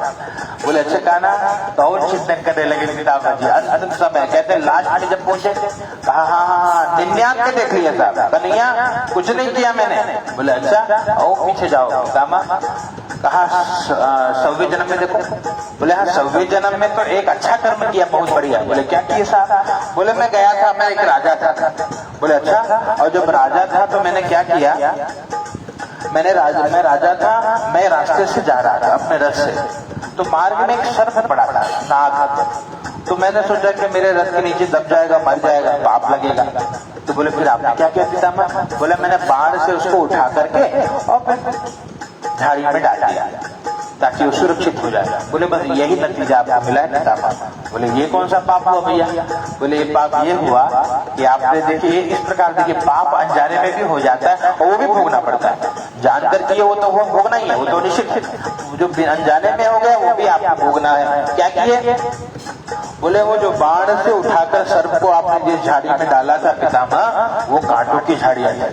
बोले अच्छा कान्हा, तो और चिंतन करने लगे पितामह जी। अंत समय कहते लास्ट में जब पूछे, कहा हाँ 99 देख लिया साहब, कन्हैया कुछ नहीं किया मैंने। बोले अच्छा और पीछे जाओ पितामह। कहा 100वें जन्म में देखो। बोले हाँ 100वें जन्म में तो एक अच्छा कर्म किया, बहुत बढ़िया। बोले क्या किए साहब? बोले मैं गया था, मैं एक राजा था। बोले अच्छा, और जब राजा था तो मैंने क्या किया? मैं राजा था, मैं रास्ते से जा रहा था अपने रथ से, तो मार्ग में एक सर्प पड़ा था, नाग। तो मैंने सोचा कि मेरे रथ के नीचे दब जाएगा, मर जाएगा, पाप लगेगा। तो बोले फिर आपने क्या किया पितामह? बोले मैंने बाण से उसको उठा करके और फिर झाड़ी में डाल दिया ताकि वो सुरक्षित हो जाए। बोले बस यही नतीजा आपको मिला है पितामह। बोले ये कौन सा पाप हुआ भैया? बोले ये पाप ये हुआ कि आपने देखिए इस प्रकार देखिए पाप अनजाने में भी हो जाता है और वो भी भोगना पड़ता है। जानकर किए वो तो वो भोगना ही है, वो तो निश्चित। जो अनजाने में हो गया वो भी आपको भोगना है। क्या किए? बोले वो जो बाण से उठाकर सर्प को आपने जिस झाड़ी में डाला था पितामह, वो कांटों की झाड़ी है,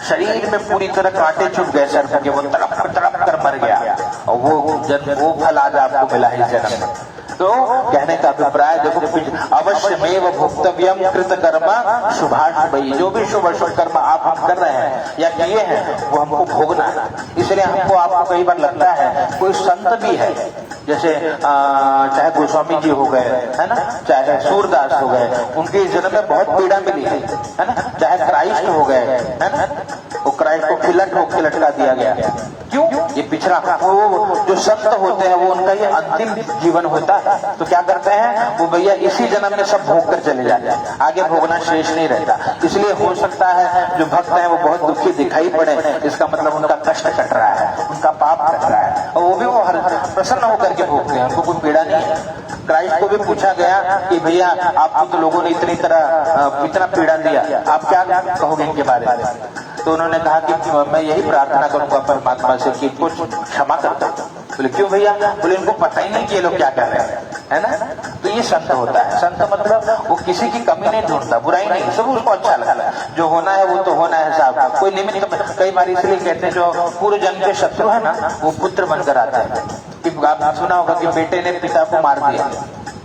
शरीर में पूरी तरह कांटे चुभ गए सर्प के, वो तड़प कर मर गया और वो फल आज आपको मिला है जन्म में। तो कहने का अभिप्राय देखो, अवश्य में वो भोक्तव्यम कृत कर्म शुभाशुभ, जो भी शुभ अशुभ कर्म आप कर रहे हैं या किए हैं वो हमको भोगना है। इसलिए हमको आपको कई बार लगता है कोई संत भी है, जैसे चाहे गोस्वामी जी हो गए है ना, चाहे सूरदास हो गए, उनके जन्म में बहुत पीड़ा मिली है ना, चाहे क्राइस्ट हो गए है ना, वो क्राइस्ट को खिलट होकर लटका दिया गया। क्यों? ये पिछड़ा, वो जो संत होते हैं वो उनका ये अंतिम जीवन होता है, तो क्या करते हैं वो भैया इसी जन्म में सब भोग कर चले जाते हैं, आगे भोगना शेष नहीं रहता। इसलिए हो सकता है जो भक्त है वो बहुत दुखी दिखाई पड़े, इसका मतलब उनका कष्ट कट रहा है, उनका पाप कट रहा है, और वो भी वो प्रसन्न होकर के भोगते हैं, उनको कोई पीड़ा नहीं है। क्राइस्ट को भी पूछा गया कि भैया आपको तो लोगों ने इतना पीड़ा दिया, आप क्या कहोगे इनके बारे में? तो उन्होंने कहा कि मैं यही प्रार्थना करूंगा परमात्मा से कि कुछ क्षमा करता हूं। बोले क्यों भैया? बोले इनको पता ही नहीं कि ये लोग क्या कर रहे हैं, है ना। तो ये संत होता है, संत मतलब वो किसी की कमी नहीं ढूंढता, बुराई नहीं, सब उसको अच्छा लगता है, जो होना है वो तो होना है साहब। कोई निमित्त, कई बार इसलिए कहते हैं जो पूर्व जन्म के शत्रु है ना वो पुत्र बनकर आते हैं। आपने सुना होगा कि बेटे ने पिता को मार दिया,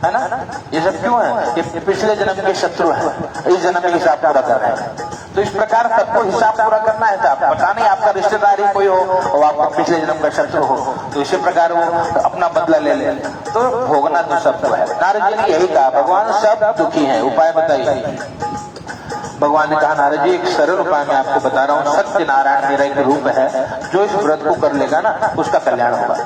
है ना। ये सब क्यों है? ये पिछले जन्म के शत्रु हैं, इस जन्म में हिसाब पूरा कर रहे हैं। तो इस प्रकार सबको हिसाब पूरा करना है। साहब पता नहीं आपका रिश्तेदार ही कोई हो और आपका पिछले जन्म का शत्रु हो, तो इसी प्रकार वो अपना बदला ले ले, तो भोगना तो सबको है। नारद जी ने यही कहा, भगवान सब दुखी है, उपाय बताइए। भगवान ने कहा नारद जी एक सरल उपाय मैं आपको बता रहा हूँ, सत्य नारायण मेरा एक रूप है, जो इस व्रत को कर लेगा ना उसका कल्याण होगा।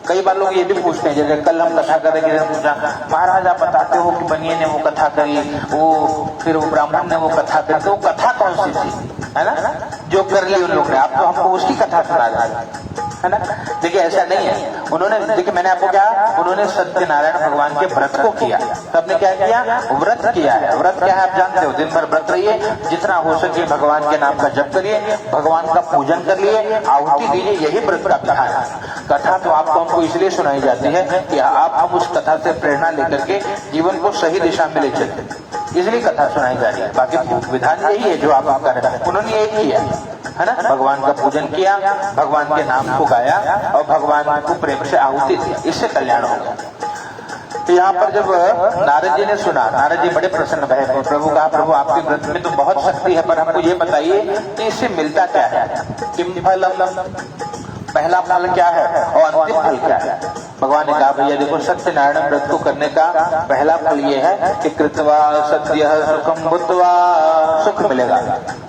कई बार लोग ये भी पूछते हैं, जैसे कल हम कथा करेंगे, पूछा महाराज आप बताते हो कि बनिए ने वो कथा करी, वो फिर वो ब्राह्मण ने वो कथा करी, तो वो कथा कौन सी थी, है ना, जो कर ली उन लोग ने, आप तो हमको उसकी कथा सुना रहे हैं। है ना। देखिए ऐसा नहीं है, उन्होंने देखिए मैंने आपको क्या, उन्होंने सत्यनारायण भगवान के व्रत को किया, सबने क्या किया, व्रत किया है। व्रत क्या है आप जानते हो, दिन भर व्रत रहिए, जितना हो सके भगवान के नाम का जप करिए, भगवान का पूजन कर लिए, आहुति दीजिए, यही व्रत का विधान है। कथा तो आपको हमको इसलिए सुनाई जाती है कि आप हम उस कथा से प्रेरणा लेकर के जीवन को सही दिशा में ले चलते, इसलिए कथा सुनाई जा रही है। बाकी विधान यही है जो आप कर रहे हैं, उन्होंने यही किया है ना। भगवान का पूजन किया, भगवान के नाम को गाया और भगवान को प्रेम से आहुति दी, इससे कल्याण होगा। तो यहाँ पर जब नारद जी ने सुना, नारद जी बड़े प्रसन्न भये, प्रभु कहा, प्रभु आपके व्रत में तो बहुत शक्ति है, पर हमको ये बताइए कि इससे मिलता क्या है, किम फलम, पहला फल क्या है और अंतिम फल क्या है। भगवान ने कहा, भैया देखो, सत्यनारायण व्रत को करने का पहला फल ये है कि कृत्वा सत्य सुखम भूत्वा, सुख मिलेगा,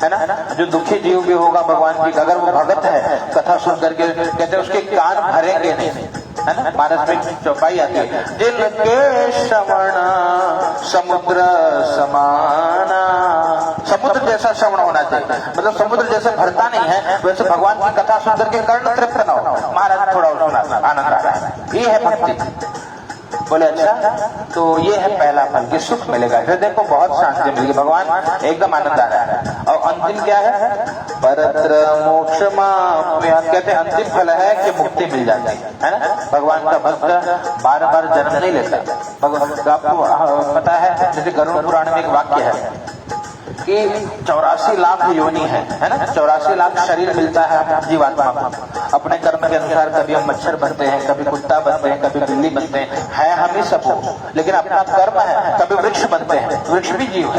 है ना। जो दुखी जीव भी होगा भगवान की, अगर वो भगत है, कथा सुन करके कहते हैं उसके कान भरेंगे नहीं, है ना। मानस में चौपाई आती है, जिनके श्रवण समुद्र समाना, समुद्र जैसा श्रवण होना चाहिए, मतलब समुद्र जैसे भरता नहीं है, वैसे भगवान की कथा सुन करके कर्ण तृप्त न हो, महाराज थोड़ा सुना आनंद आ रहा है, ये है भक्ति। बोले अच्छा, तो ये है पहला फल कि सुख मिलेगा, हृदय को बहुत शांति मिलेगी, भगवान एकदम आनंद आ रहा है। और अंतिम क्या है, परत्र मोक्षमाप्नुयात्, कहते हैं अंतिम फल है कि मुक्ति मिल जाती है ना। भगवान का भक्त बार बार जन्म नहीं लेता। आपको पता है, जैसे गरुड़ पुराण में एक वाक्य है कि 84 लाख योनि है ना, 84 लाख शरीर मिलता है जीवात्मा को। अपने कर्म के अनुसार कभी हम मच्छर बनते हैं, कभी कुत्ता बनते हैं, कभी बिल्ली बनते हैं हम ही सब हो, लेकिन अपना कर्म है, कभी वृक्ष बनते हैं, वृक्ष भी जीव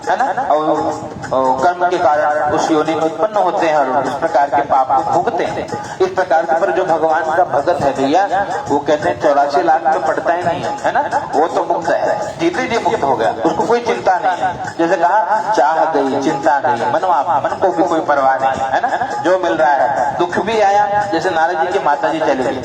है ना। और कर्म के कारण उस योनि में उत्पन्न होते हैं और इस प्रकार के पाप को भोगते हैं। इस प्रकार के पर जो भगवान का भगत है भैया, वो कहते हैं 84 लाख में पड़ता ही नहीं है ना, वो तो मुक्त है, जीते जी मुक्त हो गया, उसको कोई चिंता नहीं है। जैसे कहा, चाह गई चिंता गई, मनवा, मन को भी कोई परवाह नहीं है ना, जो मिल रहा है। दुख भी आया, जैसे नारद जी की माता जी चली गई,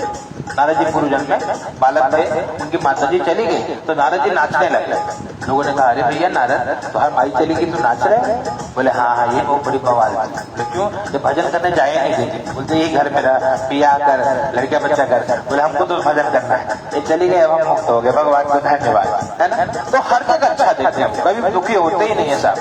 नारद जी पूर्व जन्म में बालक थे, उनकी माता जी चली गई, तो नारद जी नाचने लगे। लोगों ने कहा, अरे भैया नारद, तुम्हारी माई चली गई तो नाच रहे? बोले हाँ, ये बहुत बड़ी बवाल थी। बोले क्यों? ये भजन करने जाए नहीं देती, बोलते ये घर मेरा, पिया कर, लड़का बच्चा कर। बोले हमको तो भजन करना है, ये चली गई, अब हम मुक्त हो गए, भगवान को धन्यवाद, है ना। तो हर जगह अच्छा देखते हैं, कभी दुखी होते ही नहीं है साहब।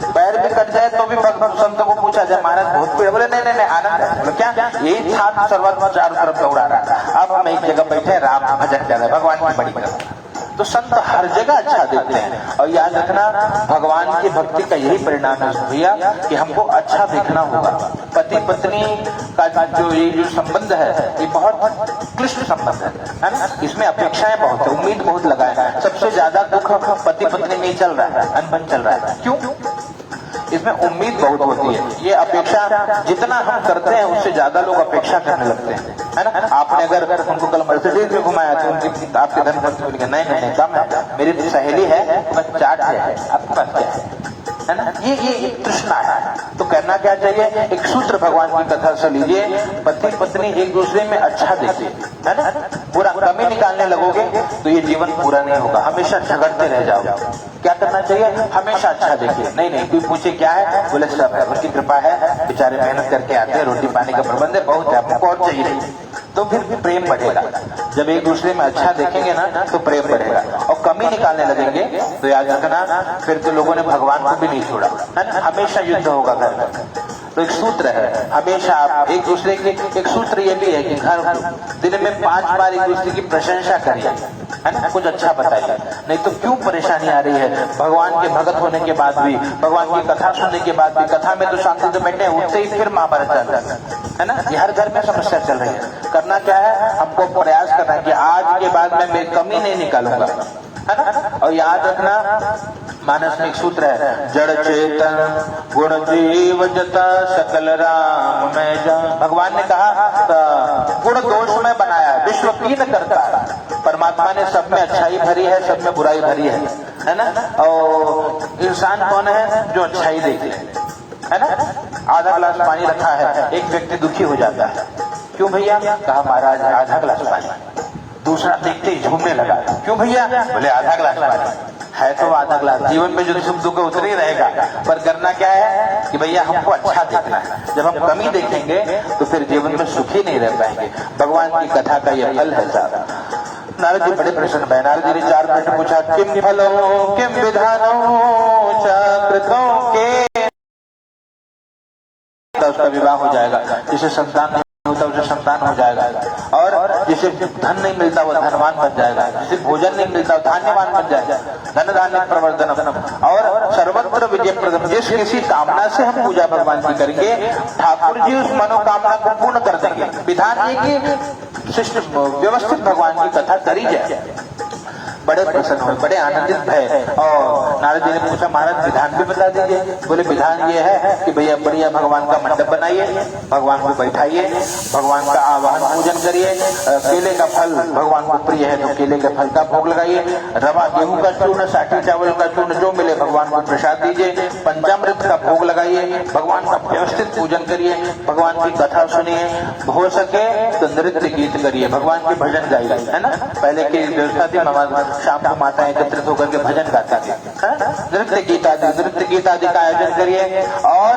पैर भी कट जाए तो भी संतों को पूछा जाए, महाराज बहुत पीड़ा, बोले नहीं नहीं आनंद है। बोले क्या? यही छात्र सर्वत्र चारों तरफ दौड़ा रहा है, अब हम एक जगह बैठे राम भजन कर रहे हैं, भगवान की बड़ी तरफ। तो संत हर जगह अच्छा देखते हैं। और याद रखना, भगवान की भक्ति का यही परिणाम है भैया कि हमको अच्छा देखना होगा। पति पत्नी का जो संबंध है, ये बहुत क्लिष्ट संबंध है ना। इसमें अपेक्षाएं बहुत है, उम्मीद बहुत लगाए है। सबसे ज्यादा दुख पति पत्नी में चल रहा है, अनबन चल रहा है। क्यों? इसमें उम्मीद बहुत होती है। ये अपेक्षा जितना हम करते हैं उससे ज्यादा लोग अपेक्षा करने लगते हैं, है ना। आपने अगर उनको कल मर्सिडीज में घुमाया तो उनकी आपके धर्म पत्नी बोलेंगे नहीं कम है, मेरी तो सहेली है, चार्ट है, आपके पास क्या है ना। ये तृष्णा है। तो करना क्या चाहिए, एक सूत्र भगवान की कथा से लीजिए, पति पत्नी एक दूसरे में अच्छा देखिए, है ना। पूरा कमी निकालने लगोगे तो ये जीवन पूरा नहीं होगा, हमेशा झगड़ते रह जाओगे। क्या करना चाहिए, हमेशा अच्छा देखिए। नहीं कोई पूछे क्या है, बोले सब है, उनकी कृपा है, बेचारे मेहनत करके आते हैं, रोटी पानी का प्रबंध है, बहुत है, आपको और चाहिए नहीं। तो फिर भी प्रेम बढ़ेगा। जब एक दूसरे में अच्छा देखेंगे ना तो प्रेम बढ़ेगा। और कमी निकालने लगेंगे तो याद रखना, फिर तो लोगों ने भगवान को भी नहीं छोड़ा, है ना। हमेशा युद्ध होगा घर में। तो एक सूत्र है, हमेशा आप एक दूसरे के, एक सूत्र ये भी है कि दिन में 5 बार एक दूसरे की प्रशंसा करिए, है ना, कुछ अच्छा बताइए। नहीं तो क्यों परेशानी आ रही है, भगवान के भगत होने के बाद भी, भगवान की कथा सुनने के बाद भी, कथा में तो शांति से बैठे, उठते ही फिर महाभारत चलता है ना। ये हर घर में समस्या चल रही है। करना क्या है, हमको प्रयास करना है कि आज के बाद मैं कमी नहीं निकालूंगा, है ना। और याद रखना, मानस में एक सूत्र है, जड़ चेतन गुण जीव जता सकल राम में जा। भगवान ने कहा गुण दोष में बनाया, विश्व कीन करता है। परमात्मा ने सब में अच्छाई भरी है, सब में बुराई भरी है ना। और इंसान कौन है, जो अच्छाई देखे, है ना। आधा गिलास पानी रखा है, एक व्यक्ति दुखी हो जाता है, क्यों भैया? कहा महाराज आधा गिलास पानी। दूसरा देखते ही झूमने लगा, क्यों भैया? बोले आधा गिलास पानी, है तो आधा गिलास, जीवन में जो सुख दुख उतर ही रहेगा, पर करना क्या है कि भैया हमको अच्छा देखना है। जब हम कमी देखेंगे तो फिर जीवन में सुखी नहीं रह पाएंगे। भगवान की कथा का यह फल है साहब। नारद जी बड़े प्रश्न में, नारद जी ने 4 प्रश्न पूछा, किम फलो किम विधानो चाकृतों के, उसका विवाह हो जाएगा, जिसे संतान नहीं होता उसे संतान हो जाएगा, और जिसे धन नहीं मिलता वो धनवान बन जाएगा, जिसे भोजन नहीं मिलता वो धान्यवान बन जाएगा, धन धान्य प्रवर्धनम, और सर्वत्र विजय प्रदम। जिस किसी कामना से हम पूजा भगवान की करेंगे, ठाकुर जी उस मनोकामना को पूर्ण कर देंगे। विधान ये कि शिष्ट व्यवस्थित भगवान की कथा करी जाए। बड़े प्रसन्न हुए, बड़े आनंदित भय, और नारद जी ने पूछा महाराज विधान भी बता दीजिए। बोले विधान ये है कि भैया बढ़िया भगवान का मंडप बनाइए, भगवान को बैठाइए, भगवान का आवाहन पूजन करिए, केले का फल भगवान को प्रिय है तो केले के फल का भोग लगाइए, रवा गेहूं का चूर्ण, साठी चावल का चूर्ण जो मिले भगवान को प्रसाद दीजिए, पंचामृत का भोग लगाइए, भगवान का व्यवस्थित पूजन करिए, भगवान की कथा सुनिए, हो सके तो नृत्य गीत करिए, भगवान के भजन गाइए, है ना। पहले की व्यवस्था थी, शाम को माताएं एकत्रित होकर के भजन गाती थी, नृत्य गीत आदि का आयोजन करिए, और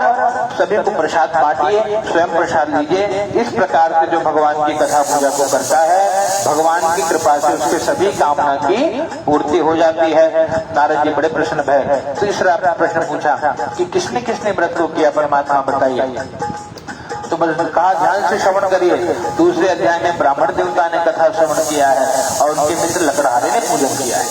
सभी को प्रसाद बांटिए, स्वयं प्रसाद लीजिए। इस प्रकार से जो भगवान की कथा पूजा को करता है, भगवान की कृपा से उसके सभी कामना की पूर्ति हो जाती है। नारद जी बड़े प्रश्न भय। तीसरा प्रश्न पूछा कि किसने किसने व्रत को किया, परमात्मा बताइए। तो कहा ध्यान से श्रवण करिए। दूसरे अध्याय में ब्राह्मण देवता ने कथा श्रवण किया है और उनके मित्र लकड़हारे ने पूजन किया है,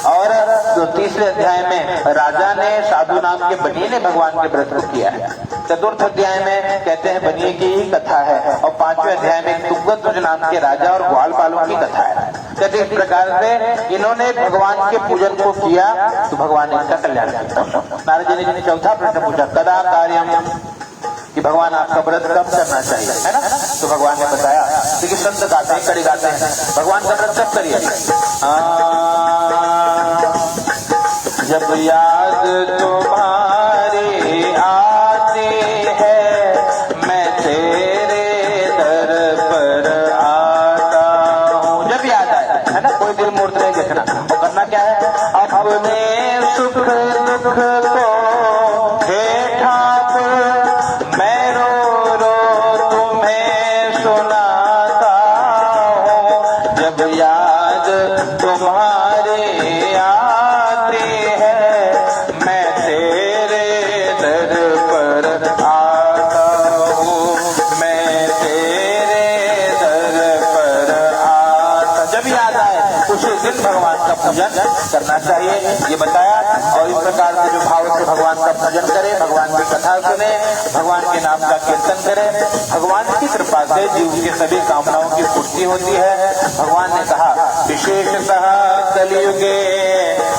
और तो तीसरे अध्याय में राजा ने साधु नाम के बनिए ने भगवान के व्रत को किया है। चतुर्थ अध्याय में कहते हैं बनिए की ही कथा है, और 5वें अध्याय में तुंगध्वज नाम के राजा और ग्वालपालों की कथा है। कहते इस प्रकार से इन्होंने भगवान के पूजन को किया तो भगवान ने इनका कल्याण किया। नारद जी ने चौथा प्रश्न पूछा, कदा कार्यम, कि भगवान आपका व्रत कब करना चाहिए, है ना। तो भगवान ने बताया, क्योंकि संत गाते हैं, कड़ी गाते हैं, भगवान का व्रत कब करिए, जब याद तुम्हारी आती है, मैं तेरे दर पर आता हूँ। जब याद आए, है ना, कोई दिल मूर्त नहीं देखना। और करना क्या है, अपने सुख दुख को हे ठाकुर मैं रो रो तुम्हें सुनाता हूँ, जब याद तुम्हारे आती है, मैं तेरे दर पर आता हूँ, मैं तेरे दर पर आता। जब याद आए उसी दिन भगवान का पूजन करना चाहिए, ये बताया। और इस प्रकार से जो भाव से भगवान का भजन करे, भगवान की कथा सुने, भगवान के नाम का कीर्तन करे, भगवान की कृपा से जीव की सभी कामनाओं की पूर्ति होती है। भगवान ने कहा विशेषतः कलियुगे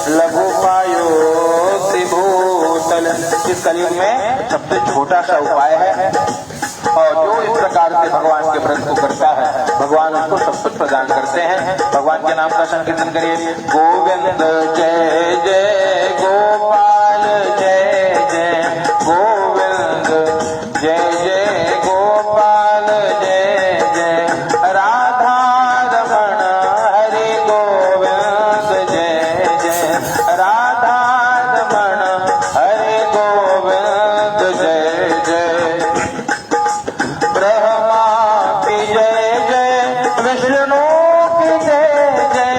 लघुपायो त्रिभूतल, इस कलियुग में सबसे छोटा सा उपाय है, और जो इस प्रकार से भगवान के व्रत को करता है भगवान उसको सब कुछ प्रदान करते हैं। भगवान के नाम का संकीर्तन करिए, गोविंद जय जय गोपाल जय जय, गोविंद जय जय गोपाल जय जय, राधा रमण हरि गोविंद जय जय, राधा रमण हरि गोविंद जय जय, ब्रह्मा की जय जय, विष्णु की जय जय,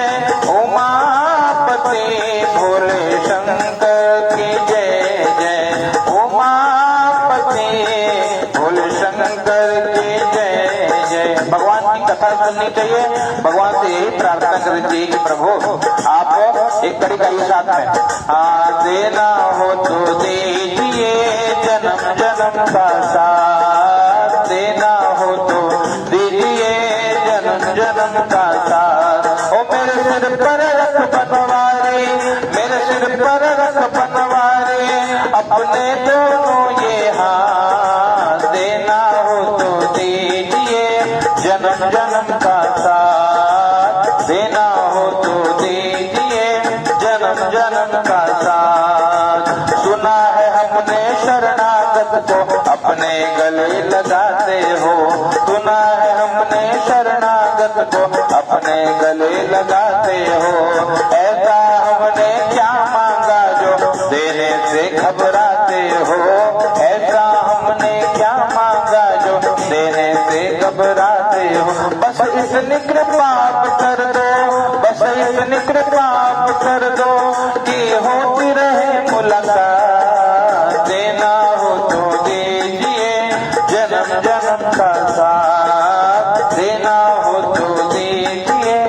उमापति भोले शंकर की जय जय, उमापति भोले शंकर की जय जय। भगवान की कथा सुननी चाहिए, भगवान से यही प्रार्थना करनी चाहिए कि प्रभु आप एक कड़ी गाइए साथ में, देना हो तो दीजिए जन्म जन्म का साथ, देना हो तो दीजिए जन्म जन्म का साथ। ओ मेरे सिर पर रख पनवारी, मेरे सिर पर रख पनवारी, अपने दोनों ये हाथ, देना हो तो दीजिए जन्म जन्म का साथ, देना हो तो दीजिए जन्म जन्म का साथ। सुना है हमने शरणागत को अपने गले लगाते हो, सुना है हमने शरणागत को अपने गले लगाते हो, ऐसा हमने क्या घबराते हो। बस इतनी कृपा कर दो, बस इतनी कृपा कर दो कि होती रहे मुलाकात। देना हो तो दीजिए जन्म जन्म का साथ, देना हो तो दीजिए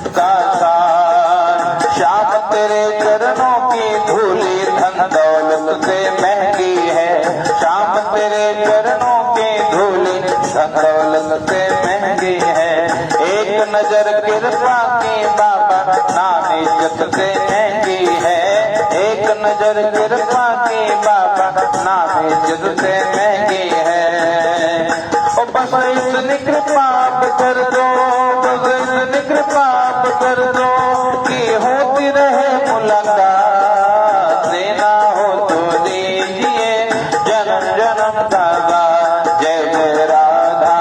का साथ। श्याम तेरे चरणों की धूली धन दौलत से महंगी है, श्याम तेरे चरणों की धूली धन दौलत से महंगी है। एक नजर कृपा की बाबा नाम इज्जत से महंगी है, एक नजर कृपा की बाबा नाम इज्जत से महंगी है। ओ बस इतनी कृपा कर दो, बस इतनी कृपा कर दो कि होती रहे मुलाकात। देना हो तो दीजिए जन्म जन्म का साथ। जय जय राधा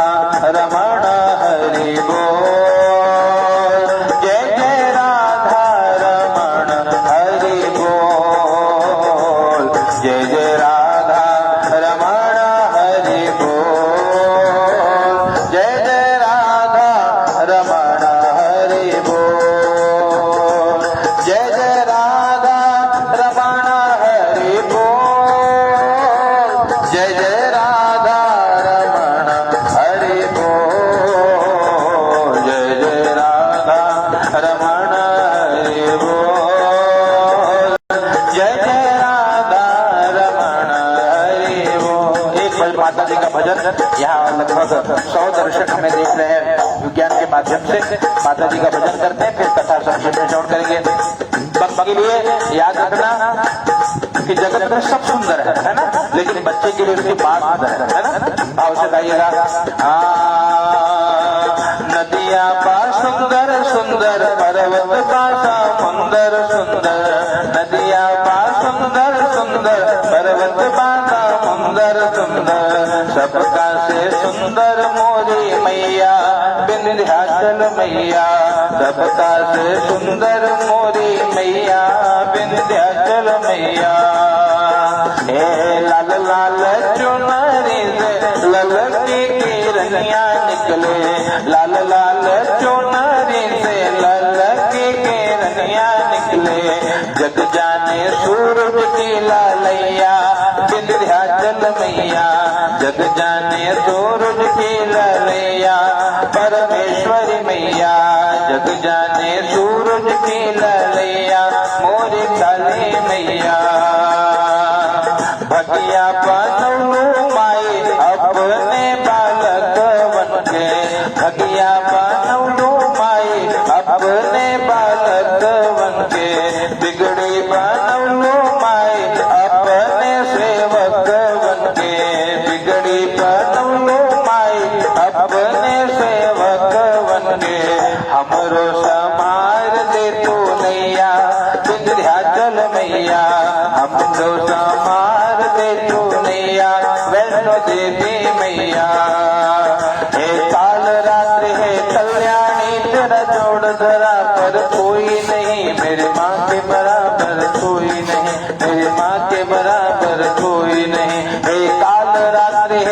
रमण हरि बोल, जय जय राधा रमण हरि बोल, जय जय राधा रमण हरि बोल, जय जय राधा रमण हरि बोल, जय जय राधा रमण हरि बोल, जय जय राधा रमण हरि बोल, जय जय राधा रमण हरि बोल, जय जय राधा रमण हरि बोल। एक बार माता जी का भजन यहाँ लगभग 100 दर्शक हमें देख रहे हैं विज्ञान के माध्यम से। माता जी का भजन करते हैं, फिर कथा संक्षेप में श्रवण करेंगे। के लिए याद रखना कि जगत में सब सुंदर है ना, लेकिन बच्चे के लिए उसकी बात सुंदर है ना। भाव से गाइएगा। नदियाँ पा सुंदर सुंदर, पर्वत पा समुंदर सुंदर, नदियाँ पा सुंदर सुंदर, पर्वत पा समुंदर सुंदर, सबका से सुंदर मोरी मैया विंध्याचल मैया, सबका से सुंदर मोरी मैया विंध्याचल मैया। हे लाल लाल चुनरी से ललकी किरनिया निकले, लाल लाल चुनरी से ललकी किरनिया निकले, जग जाने सूरज की लालैया विंध्याचल मैया, जग जाने सूरज की लालैया परमेश्वरी मैया, जग जाने सूरज की लालैया मोरी काली मैया। भगिया बनलू माई अपने बालक बनके, भगिया बनलू माई अपने बालक बनके, बिगड़ी बनलू माई अपने सेवक बनके, बिगड़ी बनलू माई अपने सेवक बनके। हमरो समार दे तू नैया विंध्याचल मैया, हमरो समार दे तू नैया वैष्णो देवी मैया। हे काल रात्रि है कल्याणी तेरा जोड़ धरा पर कोई नहीं, मेरे माँ के बराबर कोई नहीं, मेरे माँ के बराबर